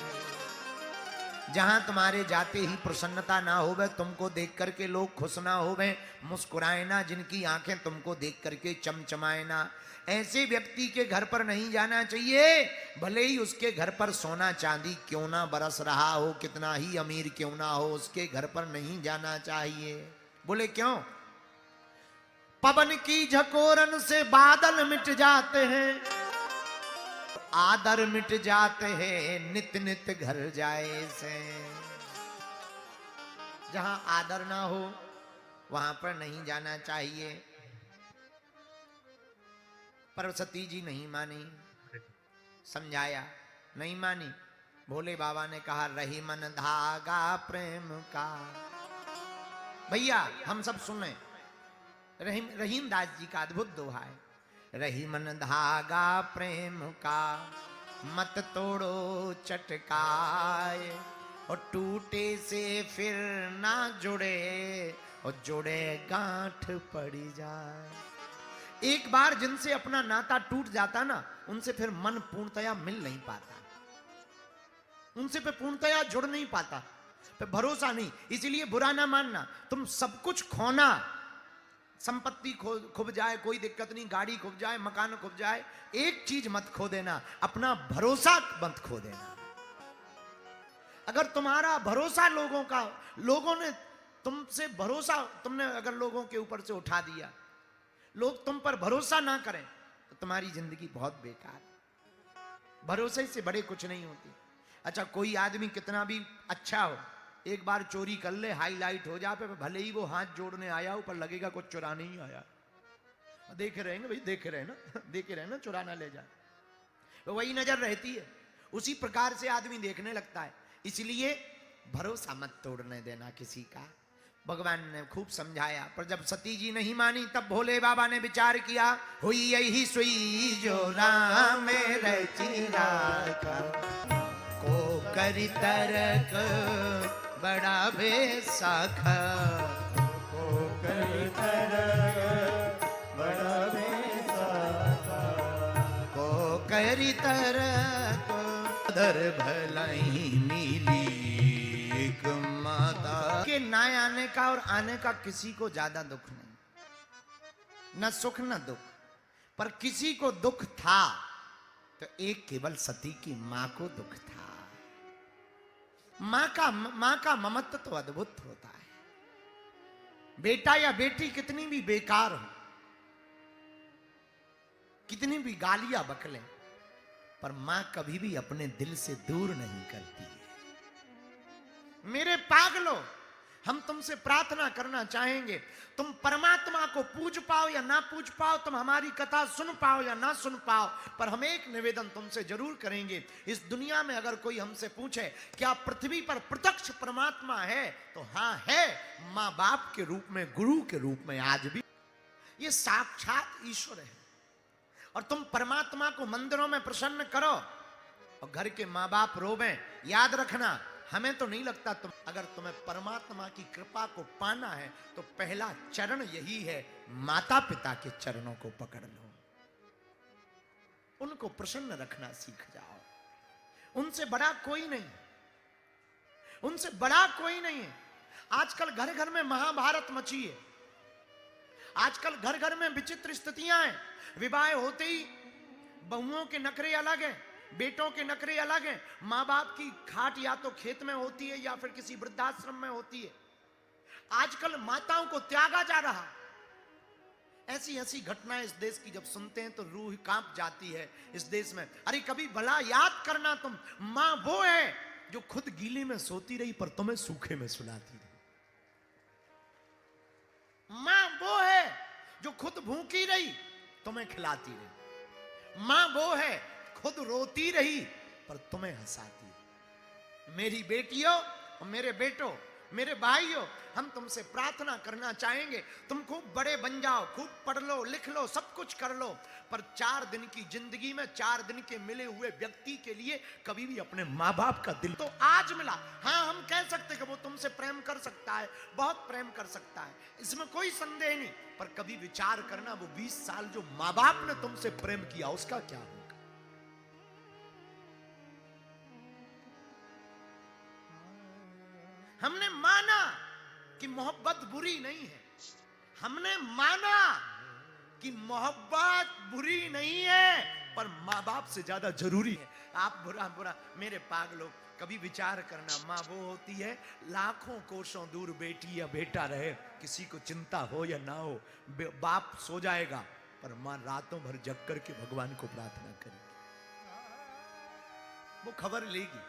जहां तुम्हारे जाते ही प्रसन्नता ना होवे, तुमको देख करके लोग खुश ना होवे, मुस्कुराए ना, जिनकी आंखें तुमको देख करके चमचमाए ना, ऐसे व्यक्ति के घर पर नहीं जाना चाहिए। भले ही उसके घर पर सोना चांदी क्यों ना बरस रहा हो, कितना ही अमीर क्यों ना हो, उसके घर पर नहीं जाना चाहिए। बोले क्यों? पवन की झकोरन से बादल मिट जाते हैं, आदर मिट जाते हैं, नित नित घर जाए से। जहां आदर ना हो वहां पर नहीं जाना चाहिए। पर सती जी नहीं मानी, समझाया, नहीं मानी। भोले बाबा ने कहा रही मन धागा प्रेम का। भैया हम सब सुने, रहीम दास जी का अद्भुत दोहा है, रही मन धागा प्रेम का, मत तोड़ो चटकाए, और टूटे से फिर ना जुड़े, और जुड़े गांठ पड़ी जाए। एक बार जिनसे अपना नाता टूट जाता ना, उनसे फिर मन पूर्णतया मिल नहीं पाता, उनसे फिर पूर्णतया जुड़ नहीं पाता, फिर भरोसा नहीं। इसलिए बुरा ना मानना, तुम सब कुछ खोना, संपत्ति खुब जाए कोई दिक्कत नहीं, गाड़ी खुब जाए, मकान खुब जाए, एक चीज मत खो देना, अपना भरोसा मत खो देना। अगर तुम्हारा भरोसा लोगों ने तुमसे भरोसा, तुमने अगर लोगों के ऊपर से उठा दिया, लोग तुम पर भरोसा ना करें, तो तुम्हारी जिंदगी बहुत बेकार। भरोसे से बड़े कुछ नहीं होती। अच्छा, कोई आदमी कितना भी अच्छा हो, एक बार चोरी कर ले, हाईलाइट हो जाए, भले ही वो हाथ जोड़ने आया हो, पर लगेगा कुछ चुराने ही आया। देखे रहेंगे भाई, देखे रहे ना, देखे रहे ना, चुराना ले जाए, तो वही नजर रहती है। उसी प्रकार से आदमी देखने लगता है। इसलिए भरोसा मत तोड़ने देना किसी का। भगवान ने खूब समझाया, पर जब सती जी नहीं मानी, तब भोले बाबा ने विचार किया, हुई यही सुई जो राम रची राखा, को करी तरक बड़ा बेसाखा, को करी तरक बड़ा बेसाखा, को करी तरक दर भलाई मिली एक माता के ना आने का और आने का किसी को ज्यादा दुख नहीं, न सुख न दुख। पर किसी को दुख था तो एक केवल सती की मां को दुख था। मां का ममत्व तो अद्भुत होता है। बेटा या बेटी कितनी भी बेकार हो, कितनी भी गालियां बकले, पर मां कभी भी अपने दिल से दूर नहीं करती है। मेरे पागलों, हम तुमसे प्रार्थना करना चाहेंगे, तुम परमात्मा को पूज पाओ या ना पूज पाओ, तुम हमारी कथा सुन पाओ या ना सुन पाओ, पर हम एक निवेदन तुमसे जरूर करेंगे। इस दुनिया में अगर कोई हमसे पूछे क्या पृथ्वी पर प्रत्यक्ष परमात्मा है, तो हाँ है, मां बाप के रूप में, गुरु के रूप में आज भी ये साक्षात ईश्वर है। और तुम परमात्मा को मंदिरों में प्रसन्न करो और घर के मां बाप रोवें। याद रखना, हमें तो नहीं लगता तुम, अगर तुम्हें परमात्मा की कृपा को पाना है तो पहला चरण यही है, माता पिता के चरणों को पकड़ लो, उनको प्रसन्न रखना सीख जाओ। उनसे बड़ा कोई नहीं, उनसे बड़ा कोई नहीं है। आजकल घर घर में महाभारत मची है, आजकल घर घर में विचित्र स्थितियां हैं। विवाह होते ही बहुओं के नखरे अलग हैं, बेटों के नखरे अलग हैं। मां बाप की खाट या तो खेत में होती है या फिर किसी वृद्धाश्रम में होती है। आजकल माताओं को त्यागा जा रहा। ऐसी ऐसी घटनाएं इस देश की जब सुनते हैं तो रूह कांप जाती है इस देश में। अरे कभी भला याद करना तुम, मां वो है जो खुद गीले में सोती रही पर तुम्हें सूखे में सुलाती रही। मां वो है जो खुद भूखी रही तुम्हें खिलाती रही। मां वो है खुद रोती रही पर तुम्हें हंसाती रही। मेरी बेटियों और मेरे बेटों, मेरे भाइयों, हम तुमसे प्रार्थना करना चाहेंगे, तुम खूब बड़े बन जाओ, खूब पढ़ लो, लिख लो, सब कुछ कर लो, पर 4 दिन की जिंदगी में 4 दिन के मिले हुए व्यक्ति के लिए कभी भी अपने माँ बाप का दिल तो आज मिला। हाँ, हम कह सकते कि वो तुमसे प्रेम कर सकता है, बहुत प्रेम कर सकता है, इसमें कोई संदेह नहीं, पर कभी विचार करना वो 20 साल जो माँ बाप ने तुमसे प्रेम किया उसका क्या होगा। हमने माना कि मोहब्बत बुरी नहीं है, हमने माना कि मोहब्बत बुरी नहीं है, पर माँ बाप से ज्यादा जरूरी है। आप बुरा बुरा मेरे पागलों, कभी विचार करना, माँ वो होती है लाखों कोसों दूर बेटी या बेटा रहे, किसी को चिंता हो या ना हो, बाप सो जाएगा पर माँ रातों भर जग करके भगवान को प्रार्थना करेगी। वो खबर लेगी,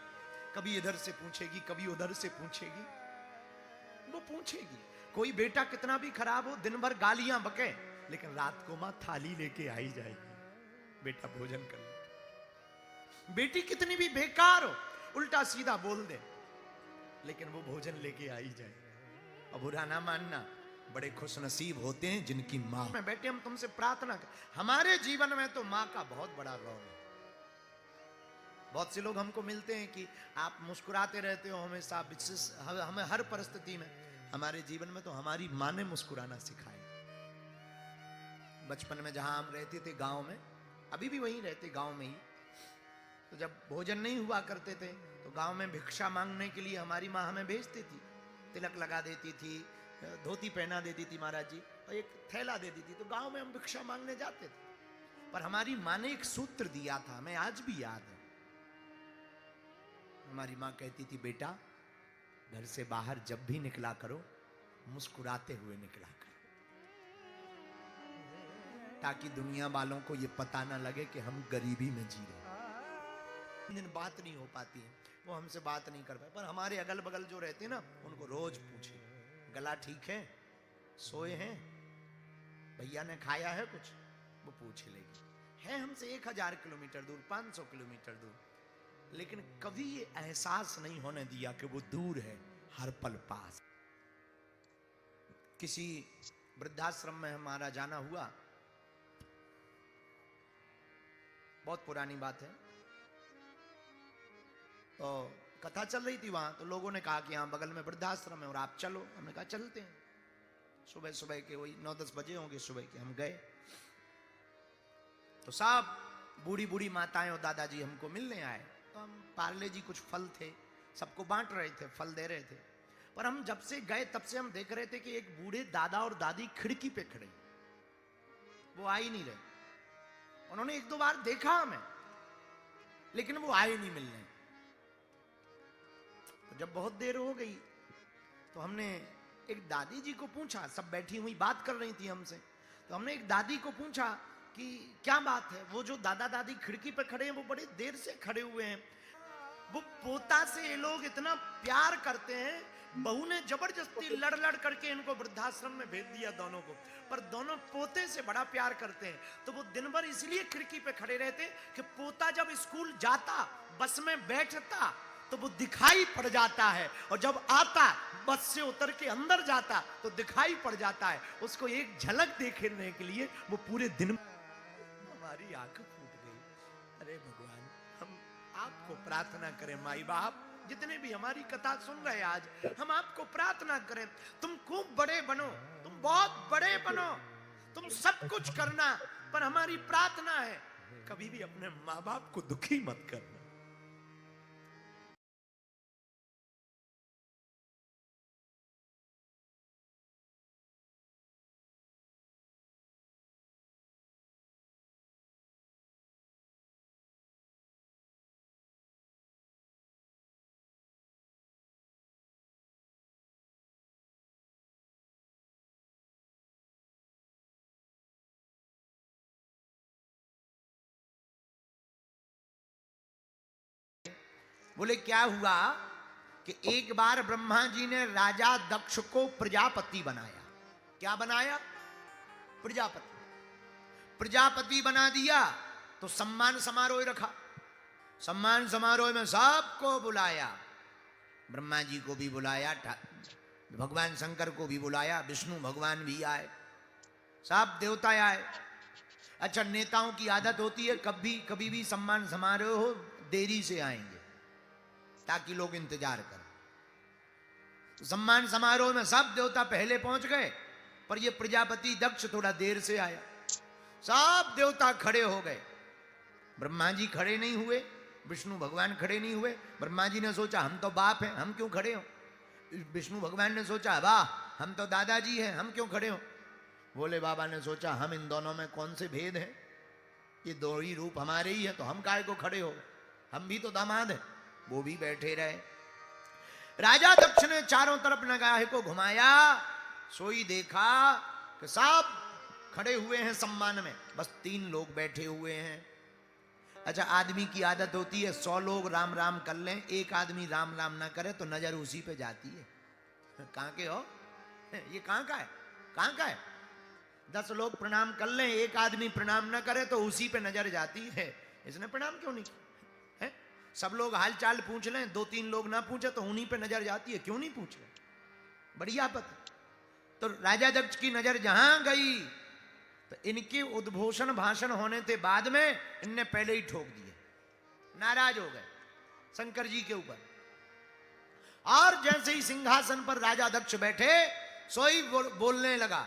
कभी इधर से पूछेगी, कभी उधर से पूछेगी, वो पूछेगी। कोई बेटा कितना भी खराब हो, दिन भर गालियां बके, लेकिन रात को मां थाली लेके आई जाएगी, बेटा भोजन कर ले। बेटी कितनी भी बेकार हो, उल्टा सीधा बोल दे, लेकिन वो भोजन लेके आई जाएगी। और बुरा ना मानना, बड़े खुशनसीब होते हैं जिनकी मां में बैठे। हम तुमसे प्रार्थना कर, हमारे जीवन में तो मां का बहुत बड़ा रोल है। बहुत से लोग हमको मिलते हैं कि आप मुस्कुराते रहते हो हमेशा, हमें हर परिस्थिति में। हमारे जीवन में तो हमारी माँ ने मुस्कुराना सिखाया। बचपन में जहां हम रहते थे गांव में, अभी भी वहीं रहते गांव में ही, तो जब भोजन नहीं हुआ करते थे तो गांव में भिक्षा मांगने के लिए हमारी माँ हमें भेजती थी। तिलक लगा देती थी, धोती पहना देती थी महाराज जी, और एक थैला दे देती, तो गांव में हम भिक्षा मांगने जाते थे। पर हमारी माँ ने एक सूत्र दिया था, हमें आज भी याद है। हमारी माँ कहती थी, बेटा घर से बाहर जब भी निकला करो मुस्कुराते हुए निकला करो, ताकि दुनिया वालों को ये पता ना लगे कि हम गरीबी में जी रहे हैं। दिन बात नहीं हो पाती है, वो हमसे बात नहीं कर पाए, पर हमारे अगल बगल जो रहते हैं ना, उनको रोज पूछे, गला ठीक है, सोए हैं, भैया ने खाया है कुछ, वो पूछ लेगी। है हमसे 1000 किलोमीटर दूर, 500 किलोमीटर दूर, लेकिन कभी ये एहसास नहीं होने दिया कि वो दूर है, हर पल पास। किसी वृद्धाश्रम में हमारा जाना हुआ, बहुत पुरानी बात है, तो कथा चल रही थी वहां, तो लोगों ने कहा कि यहाँ बगल में वृद्धाश्रम है और आप चलो। हमने कहा चलते हैं। सुबह सुबह के वही 9-10 बजे होंगे सुबह के, हम गए तो सब बूढ़ी बूढ़ी माताएं और दादाजी हमको मिलने आए। तो हम पार्ले जी कुछ फल थे, सबको बांट रहे थे, फल दे रहे थे। पर हम जब से गए तब से हम देख रहे थे कि एक बूढ़े दादा और दादी खिड़की पे खड़े, वो आ ही नहीं रहे। उन्होंने 1-2 बार देखा हमें, लेकिन वो आए नहीं मिलने। तो जब बहुत देर हो गई तो हमने एक दादी जी को पूछा, सब बैठी हुई बात कर रही थी हमसे, तो हमने एक दादी को पूछा कि क्या बात है, वो जो दादा दादी खिड़की पर खड़े हैं वो बड़े देर से खड़े हुए हैं, वो पोता से ये लोग इतना प्यार करते हैं, बहू ने जबरदस्ती लड़ लड़ करके इनको वृद्धाश्रम में भेज दिया दोनों को, पर दोनों पोते से बड़ा प्यार करते हैं, तो वो दिन भर इसलिए खिड़की पे खड़े रहते कि पोता जब स्कूल जाता, बस में बैठता, तो वो दिखाई पड़ जाता है, और जब आता बस से उतर के अंदर जाता तो दिखाई पड़ जाता है, उसको एक झलक देखने के लिए वो पूरे दिन। हमारी आंख फूट गई। अरे भगवान, हम आपको प्रार्थना करें, माई बाप जितने भी हमारी कथा सुन रहे हैं आज, हम आपको प्रार्थना करें, तुम खूब बड़े बनो, तुम बहुत बड़े बनो, तुम सब कुछ करना, पर हमारी प्रार्थना है कभी भी अपने माँ बाप को दुखी मत करना। बोले क्या हुआ कि एक बार ब्रह्मा जी ने राजा दक्ष को प्रजापति बनाया। क्या बनाया? प्रजापति। प्रजापति बना दिया तो सम्मान समारोह रखा। सम्मान समारोह में सबको बुलाया, ब्रह्मा जी को भी बुलाया, भगवान शंकर को भी बुलाया, विष्णु भगवान भी आए, सब देवता आए। अच्छा, नेताओं की आदत होती है कभी भी सम्मान समारोह हो देरी से आएंगे ताकि लोग इंतजार करें। तो सम्मान समारोह में सब देवता पहले पहुंच गए, पर ये प्रजापति दक्ष थोड़ा देर से आया। सब देवता खड़े हो गए, ब्रह्मा जी खड़े नहीं हुए, विष्णु भगवान खड़े नहीं हुए। ब्रह्मा जी ने सोचा हम तो बाप हैं, हम क्यों खड़े हो। विष्णु भगवान ने सोचा वाह, हम तो दादाजी हैं, हम क्यों खड़े हो। भोले बाबा ने सोचा हम इन दोनों में कौन से भेद है, ये दो ही रूप हमारे ही है, तो हम काहे को खड़े हो, हम भी तो दामाद हैं। वो भी बैठे रहे। राजा दक्ष ने चारों तरफ नगाहे को घुमाया, सोई देखा कि सब खड़े हुए हैं सम्मान में, बस 3 लोग बैठे हुए हैं। अच्छा, आदमी की आदत होती है 100 लोग राम राम कर लें, एक आदमी राम राम ना करे तो नजर उसी पे जाती है। कहां के हो, ये कहां का है, कहां का है। 10 लोग प्रणाम कर लें, एक आदमी प्रणाम ना करे तो उसी पे नजर जाती है, इसने प्रणाम क्यों नहीं किया। सब लोग हालचाल पूछ लें, 2-3 लोग ना पूछे तो उन्हीं पे नजर जाती है, क्यों नहीं पूछ रहे, बड़ी आफत है। तो राजा दक्ष की नजर जहां गई तो इनके उद्घोषण भाषण होने के बाद में इनने पहले ही ठोक दिए, नाराज हो गए शंकर जी के ऊपर। और जैसे ही सिंहासन पर राजा दक्ष बैठे, सोई बोलने लगा,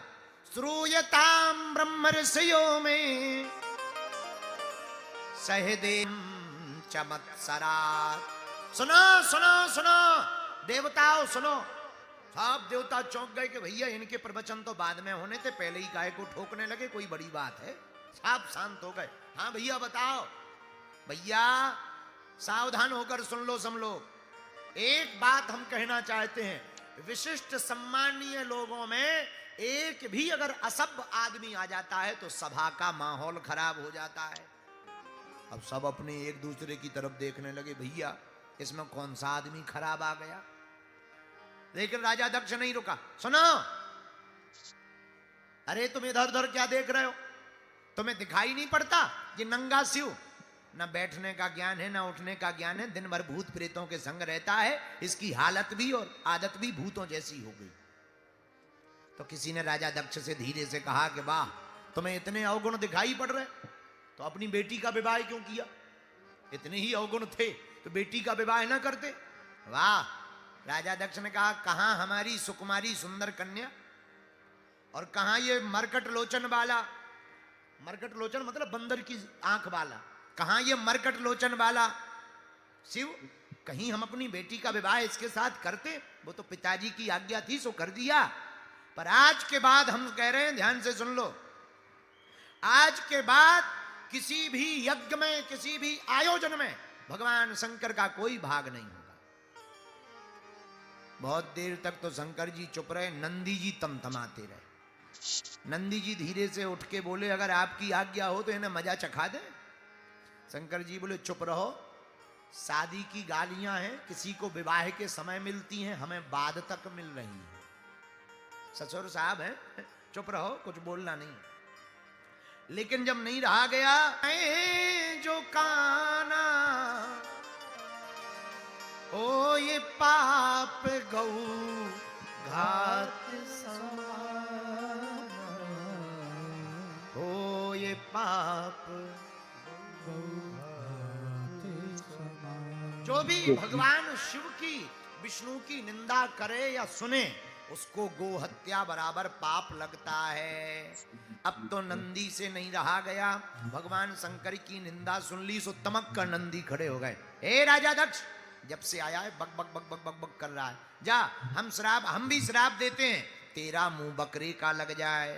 श्रूयताम ब्रह्म ऋषियों में सहदेव चमत्सरात। सुनो सुनो सुनो देवताओं, सुनो। सब देवता चौंक गए कि भैया इनके प्रवचन तो बाद में होने थे, पहले ही गाय को ठोकने लगे, कोई बड़ी बात है। सब शांत हो गए। हाँ भैया बताओ। भैया सावधान होकर सुन लो सब लोग, एक बात हम कहना चाहते हैं, विशिष्ट सम्मानीय लोगों में एक भी अगर असभ्य आदमी आ जाता है तो सभा का माहौल खराब हो जाता है। अब सब अपने एक दूसरे की तरफ देखने लगे, भैया इसमें कौन सा आदमी खराब आ गया। लेकिन राजा दक्ष नहीं रुका। सुनो, अरे तुम इधर उधर क्या देख रहे हो, तुम्हें दिखाई नहीं पड़ता ये नंगा शिव, ना बैठने का ज्ञान है ना उठने का ज्ञान है, दिन भर भूत प्रेतों के संग रहता है, इसकी हालत भी और आदत भी भूतों जैसी हो गई। तो किसी ने राजा दक्ष से धीरे से कहा कि वाह, तुम्हें इतने अवगुण दिखाई पड़ रहे, तो अपनी बेटी का विवाह क्यों किया। इतने ही अवगुण थे तो बेटी का विवाह ना करते। वाह। राजा दक्ष ने कहा, कहां हमारी सुकुमारी सुंदर कन्या, और कहां ये मरकट लोचन वाला, मरकट लोचन मतलब बंदर की आंख वाला, कहां ये मरकट लोचन वाला शिव, कहीं हम अपनी बेटी का विवाह इसके साथ करते। वो तो पिताजी की आज्ञा थी सो कर दिया, पर आज के बाद हम कह रहे हैं, ध्यान से सुन लो, आज के बाद किसी भी यज्ञ में, किसी भी आयोजन में भगवान शंकर का कोई भाग नहीं होगा। बहुत देर तक तो शंकर जी चुप रहे, नंदी जी तमतमाते रहे। नंदी जी धीरे से उठ के बोले, अगर आपकी आज्ञा हो तो इन्हें मजा चखा दे। शंकर जी बोले, चुप रहो, शादी की गालियां हैं, किसी को विवाह के समय मिलती हैं, हमें बाद तक मिल रही हैं। ससुर साहब हैं, चुप रहो, कुछ बोलना नहीं। लेकिन जब नहीं रहा गया, जो काना ओ ये पाप गौ घात समान, ओ ये पाप जो भी भगवान शिव की विष्णु की निंदा करे या सुने, उसको गो हत्या बराबर पाप लगता है। अब तो नंदी से नहीं रहा गया, भगवान शंकर की निंदा सुन ली, सो तमक कर नंदी खड़े हो गए। हे राजा दक्ष, जब से आया है बक बक बक बक बक बक कर रहा है, जा हम भी श्राप देते हैं, तेरा मुंह बकरे का लग जाए।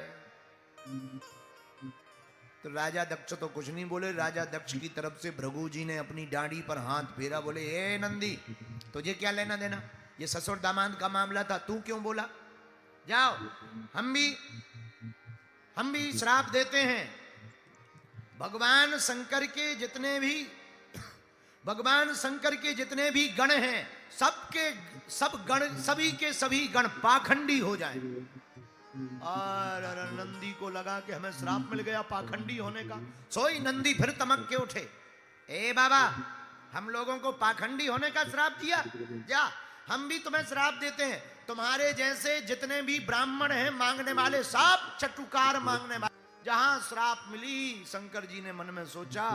तो राजा दक्ष तो कुछ नहीं बोले। राजा दक्ष की तरफ से भृगु जी ने अपनी डांडी पर हाथ फेरा, बोले, हे नंदी, तुझे क्या लेना देना, ये ससुर दामाद का मामला था, तू क्यों बोला? जाओ, हम भी श्राप देते हैं। भगवान शंकर के जितने भी गण हैं, सभी के सभी गण पाखंडी हो जाएं। और नंदी को लगा कि हमें श्राप मिल गया पाखंडी होने का। सोई नंदी फिर तमक के उठे, ए बाबा, हम लोगों को पाखंडी होने का श्राप दिया, जा हम भी तुम्हें श्राप देते हैं। तुम्हारे जैसे जितने भी ब्राह्मण हैं मांगने वाले, सब चटुकार मांगने वाले। जहां श्राप मिली, शंकर जी ने मन में सोचा,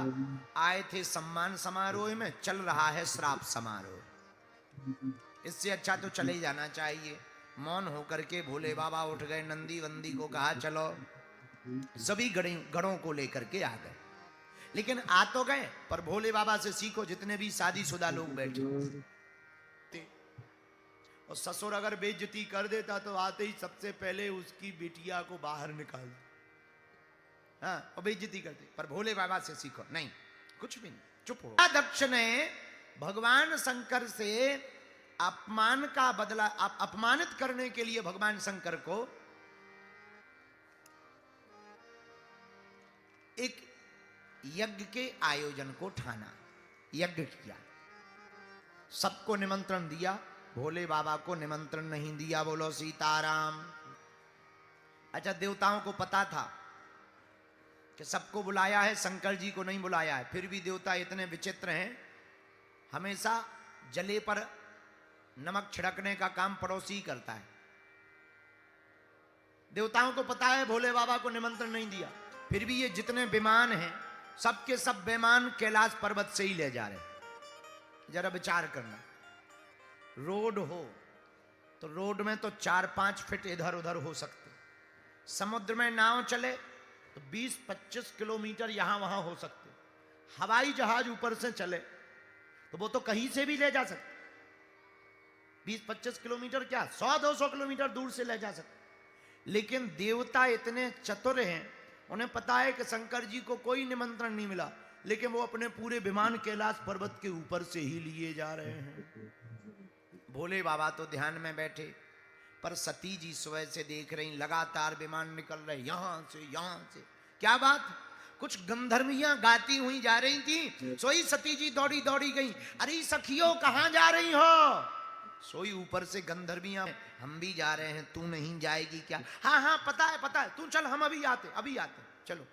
आए थे सम्मान समारोह में, चल रहा है श्राप समारोह, इससे अच्छा तो चले ही जाना चाहिए। मौन होकर के भोले बाबा उठ गए, नंदी वंदी को कहा चलो, सभी गणों को लेकर के आ गए। लेकिन आ तो गए, पर भोले बाबा से सीखो, जितने भी शादीशुदा लोग बैठे, और ससुर अगर बेइज्जती कर देता तो आते ही सबसे पहले उसकी बिटिया को बाहर निकाल, हाँ, और बेइज्जती करते। पर भोले बाबा से सीखो, नहीं, कुछ भी नहीं, चुप हो। दक्ष ने भगवान शंकर से अपमान का बदला, अपमानित करने के लिए भगवान शंकर को एक यज्ञ के आयोजन को ठाना, यज्ञ किया, सबको निमंत्रण दिया, भोले बाबा को निमंत्रण नहीं दिया। बोलो सीताराम। अच्छा, देवताओं को पता था कि सबको बुलाया है, शंकर जी को नहीं बुलाया है, फिर भी देवता इतने विचित्र हैं, हमेशा जले पर नमक छिड़कने का काम पड़ोसी करता है। देवताओं को पता है भोले बाबा को निमंत्रण नहीं दिया, फिर भी ये जितने विमान हैं, सबके सब विमान कैलाश पर्वत से ही ले जा रहे। जरा विचार करना, रोड हो तो रोड में तो 4-5 फीट इधर उधर हो सकते, समुद्र में नाव चले तो 20-25 किलोमीटर यहां वहां हो सकते, हवाई जहाज ऊपर से चले तो वो तो कहीं से भी ले जा सकते, 20-25 किलोमीटर क्या 100-200 किलोमीटर दूर से ले जा सकते। लेकिन देवता इतने चतुर हैं, उन्हें पता है कि शंकर जी को कोई निमंत्रण नहीं मिला, लेकिन वो अपने पूरे विमान कैलाश पर्वत के ऊपर से ही लिए जा रहे हैं। भोले बाबा तो ध्यान में बैठे, पर सती जी सुबह से देख रही, लगातार विमान निकल रहे, यहां से। क्या बात, कुछ गंधर्वियां गाती हुई जा रही थी, सोई सती जी दौड़ी दौड़ी गई, अरे सखियों कहां जा रही हो? सोई ऊपर से गंधर्वियां, हम भी जा रहे हैं, तू नहीं जाएगी क्या? हाँ पता है, तू चल, हम अभी आते, चलो।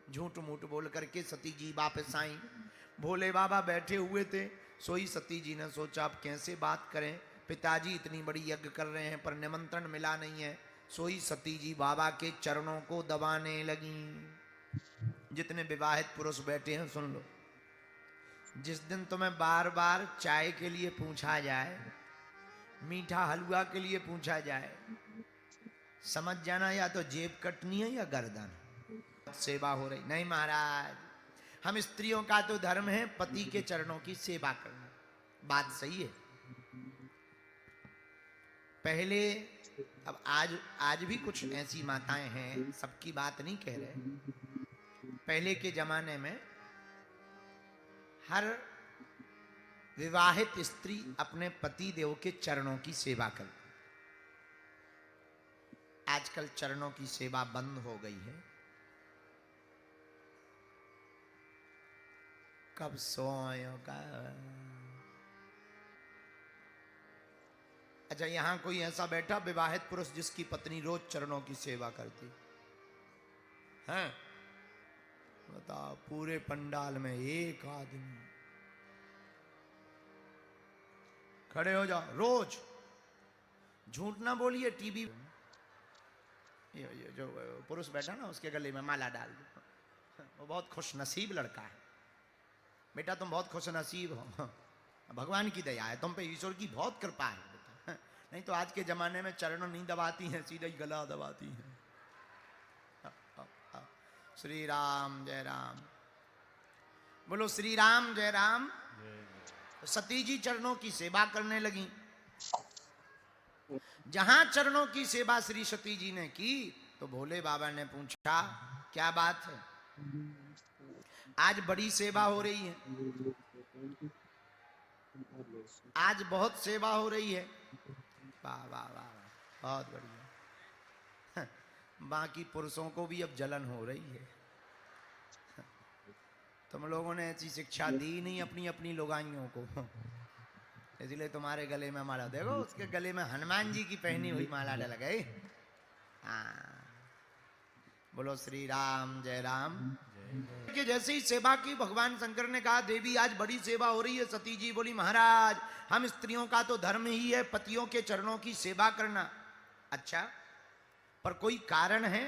झूठ मूठ बोल करके सती जी वापस आई। भोले बाबा बैठे हुए थे, सोई सती जी ने सोचा अब कैसे बात करें, पिताजी इतनी बड़ी यज्ञ कर रहे हैं पर निमंत्रण मिला नहीं है। सोई सती जी बाबा के चरणों को दबाने लगी। जितने विवाहित पुरुष बैठे हैं सुन लो, जिस दिन तुम्हें बार बार चाय के लिए पूछा जाए, मीठा हलवा के लिए पूछा जाए, समझ जाना या तो जेब कटनी है या गर्दन। सेवा हो रही नहीं महाराज, हम स्त्रियों का तो धर्म है पति के चरणों की सेवा करना, बात सही है। पहले, अब आज भी कुछ ऐसी माताएं हैं, सबकी बात नहीं कह रहे। पहले के जमाने में हर विवाहित स्त्री अपने पति देव के चरणों की सेवा करती। आजकल चरणों की सेवा बंद हो गई है। कब सोएगा? अच्छा, यहां कोई ऐसा बैठा विवाहित पुरुष जिसकी पत्नी रोज चरणों की सेवा करती है? बताओ, पूरे पंडाल में एक आदमी। खड़े हो जाओ, रोज। झूठ ना बोलिए। टीवी ये जो पुरुष बैठा ना, उसके गले में माला डाल दो। वो बहुत खुश नसीब लड़का है। बेटा तुम बहुत खुश नसीब हो, भगवान की दया है तुम पे, ईश्वर की बहुत कृपा है बेटा। नहीं तो आज के जमाने में चरण नहीं दबाती हैं, सीधा ही गला दबाती हैं। श्री राम जय राम। बोलो श्री राम जय राम। सती जी चरणों की सेवा करने लगी। जहां चरणों की सेवा श्री सती जी ने की तो भोले बाबा ने पूछा, क्या बात है, आज बड़ी सेवा हो रही है, आज बहुत सेवा हो रही है। वाह वाह वाह, बहुत बढ़िया। बाकी पुरुषों को भी अब जलन हो रही है। तुम लोगों ने ऐसी शिक्षा दी नहीं अपनी अपनी लोगाइयों को, इसलिए तुम्हारे गले में माला। देखो उसके गले में हनुमान जी की पहनी हुई माला डल गई। हाँ, बोलो श्री राम जय राम। कि जैसे ही सेवा की, भगवान शंकर ने कहा देवी आज बड़ी सेवा हो रही है। सती जी बोली महाराज हम स्त्रियों का तो धर्म ही है पतियों के चरणों की सेवा करना। अच्छा, पर कोई कारण है?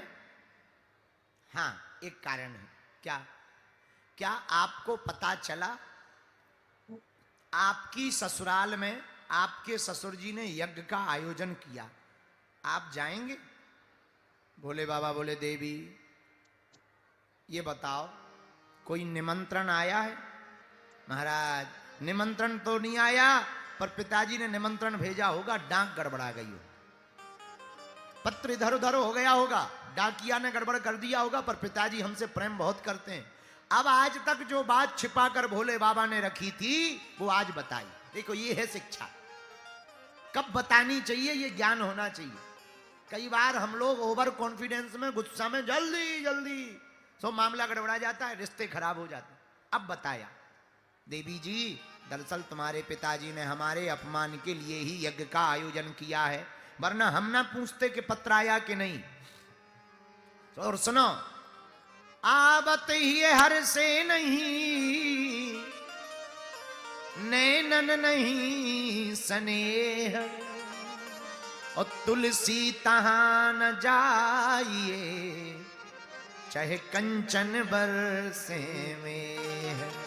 हाँ, एक कारण है। क्या? क्या आपको पता चला आपकी ससुराल में आपके ससुर जी ने यज्ञ का आयोजन किया, आप जाएंगे? भोले बाबा बोले देवी ये बताओ कोई निमंत्रण आया है? महाराज निमंत्रण तो नहीं आया, पर पिताजी ने निमंत्रण भेजा होगा, डाक गड़बड़ा गई हो, पत्र इधर उधर हो गया होगा, डाकिया ने गड़बड़ कर दिया होगा। पर पिताजी हमसे प्रेम बहुत करते हैं। अब आज तक जो बात छिपाकर भोले बाबा ने रखी थी वो आज बताई। देखो ये है शिक्षा। कब बतानी चाहिए ये ज्ञान होना चाहिए। कई बार हम लोग ओवर कॉन्फिडेंस में, गुस्सा में जल्दी जल्दी सो मामला गड़बड़ा जाता है, रिश्ते खराब हो जाते हैं। अब बताया देवी जी दरअसल तुम्हारे पिताजी ने हमारे अपमान के लिए ही यज्ञ का आयोजन किया है, वरना हम ना पूछते कि पत्र आया कि नहीं। और सुनो, आवत ही हर से नहीं, नैनन नहीं स्नेह, और तुलसी तहां न जाइए, चाहे कंचन बरसे में।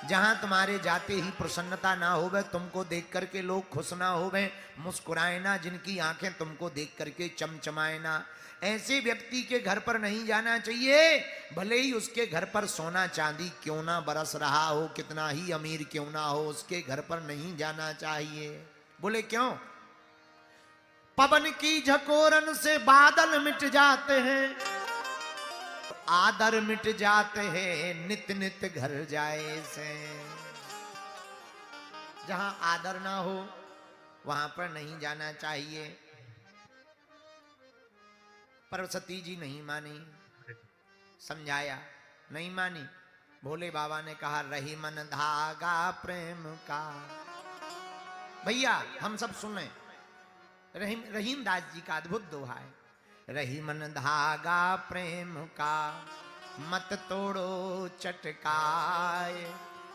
जहां तुम्हारे जाते ही प्रसन्नता ना होवे, तुमको देख करके लोग खुश ना होवे, मुस्कुराए ना, जिनकी आंखें तुमको देख करके चमचमाए ना, ऐसे व्यक्ति के घर पर नहीं जाना चाहिए। भले ही उसके घर पर सोना चांदी क्यों ना बरस रहा हो, कितना ही अमीर क्यों ना हो, उसके घर पर नहीं जाना चाहिए। बोले क्यों? पवन की झकोरन से बादल मिट जाते हैं, आदर मिट जाते हैं, नित नित घर जाए से। जहां आदर ना हो वहां पर नहीं जाना चाहिए। पर सती जी नहीं मानी, समझाया नहीं मानी। भोले बाबा ने कहा रही मन धागा प्रेम का। भैया हम सब सुने, रहीम दास जी का अद्भुत दोहा है, रही मन धागा प्रेम का, मत तोड़ो चटकाए,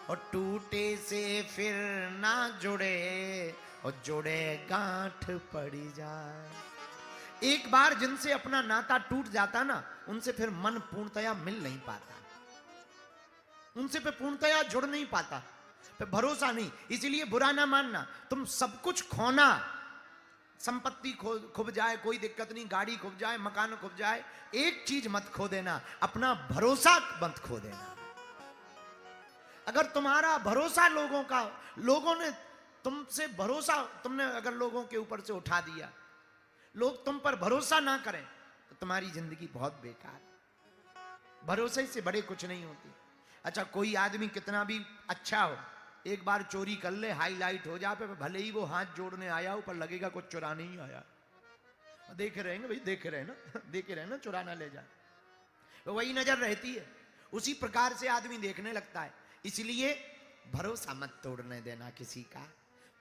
और टूटे से फिर ना जुड़े, और जुड़े गांठ पड़ी जाए। एक बार जिनसे अपना नाता टूट जाता ना, उनसे फिर मन पूर्णतया मिल नहीं पाता, उनसे फिर पूर्णतया जुड़ नहीं पाता, फिर भरोसा नहीं। इसीलिए बुरा ना मानना, तुम सब कुछ खोना, संपत्ति खुब जाए कोई दिक्कत नहीं, गाड़ी खुब जाए, मकान खुब जाए, एक चीज मत खो देना, अपना भरोसा मत खो देना। अगर तुम्हारा भरोसा लोगों ने तुमसे भरोसा, तुमने अगर लोगों के ऊपर से उठा दिया, लोग तुम पर भरोसा ना करें, तो तुम्हारी जिंदगी बहुत बेकार। भरोसे से बड़े कुछ नहीं होती। अच्छा, कोई आदमी कितना भी अच्छा हो, एक बार चोरी कर ले, हाईलाइट हो जाए, भले ही वो हाथ जोड़ने आया हो, पर लगेगा कुछ चुराने ही आया। देखे रहेंगे भाई, देखे रहे ना, देखे रहे ना, चुरा ना ले जाए, वही नजर रहती है। उसी प्रकार से आदमी देखने लगता है। इसलिए भरोसा मत तोड़ने देना किसी का।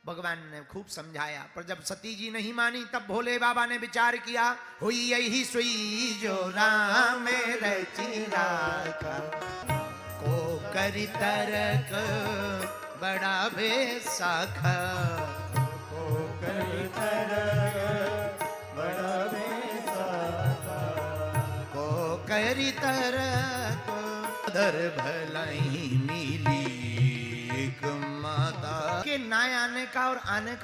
भगवान ने खूब समझाया, पर जब सती जी नहीं मानी तब भोले बाबा ने विचार किया, हुई यही सुई जो राम रची राखा, को करी तरक बड़ा बेसाखा, को करी तरक बड़ा बेसाखा, को करी तरक धर भलाई मिली एक माता के ना आने का और आने का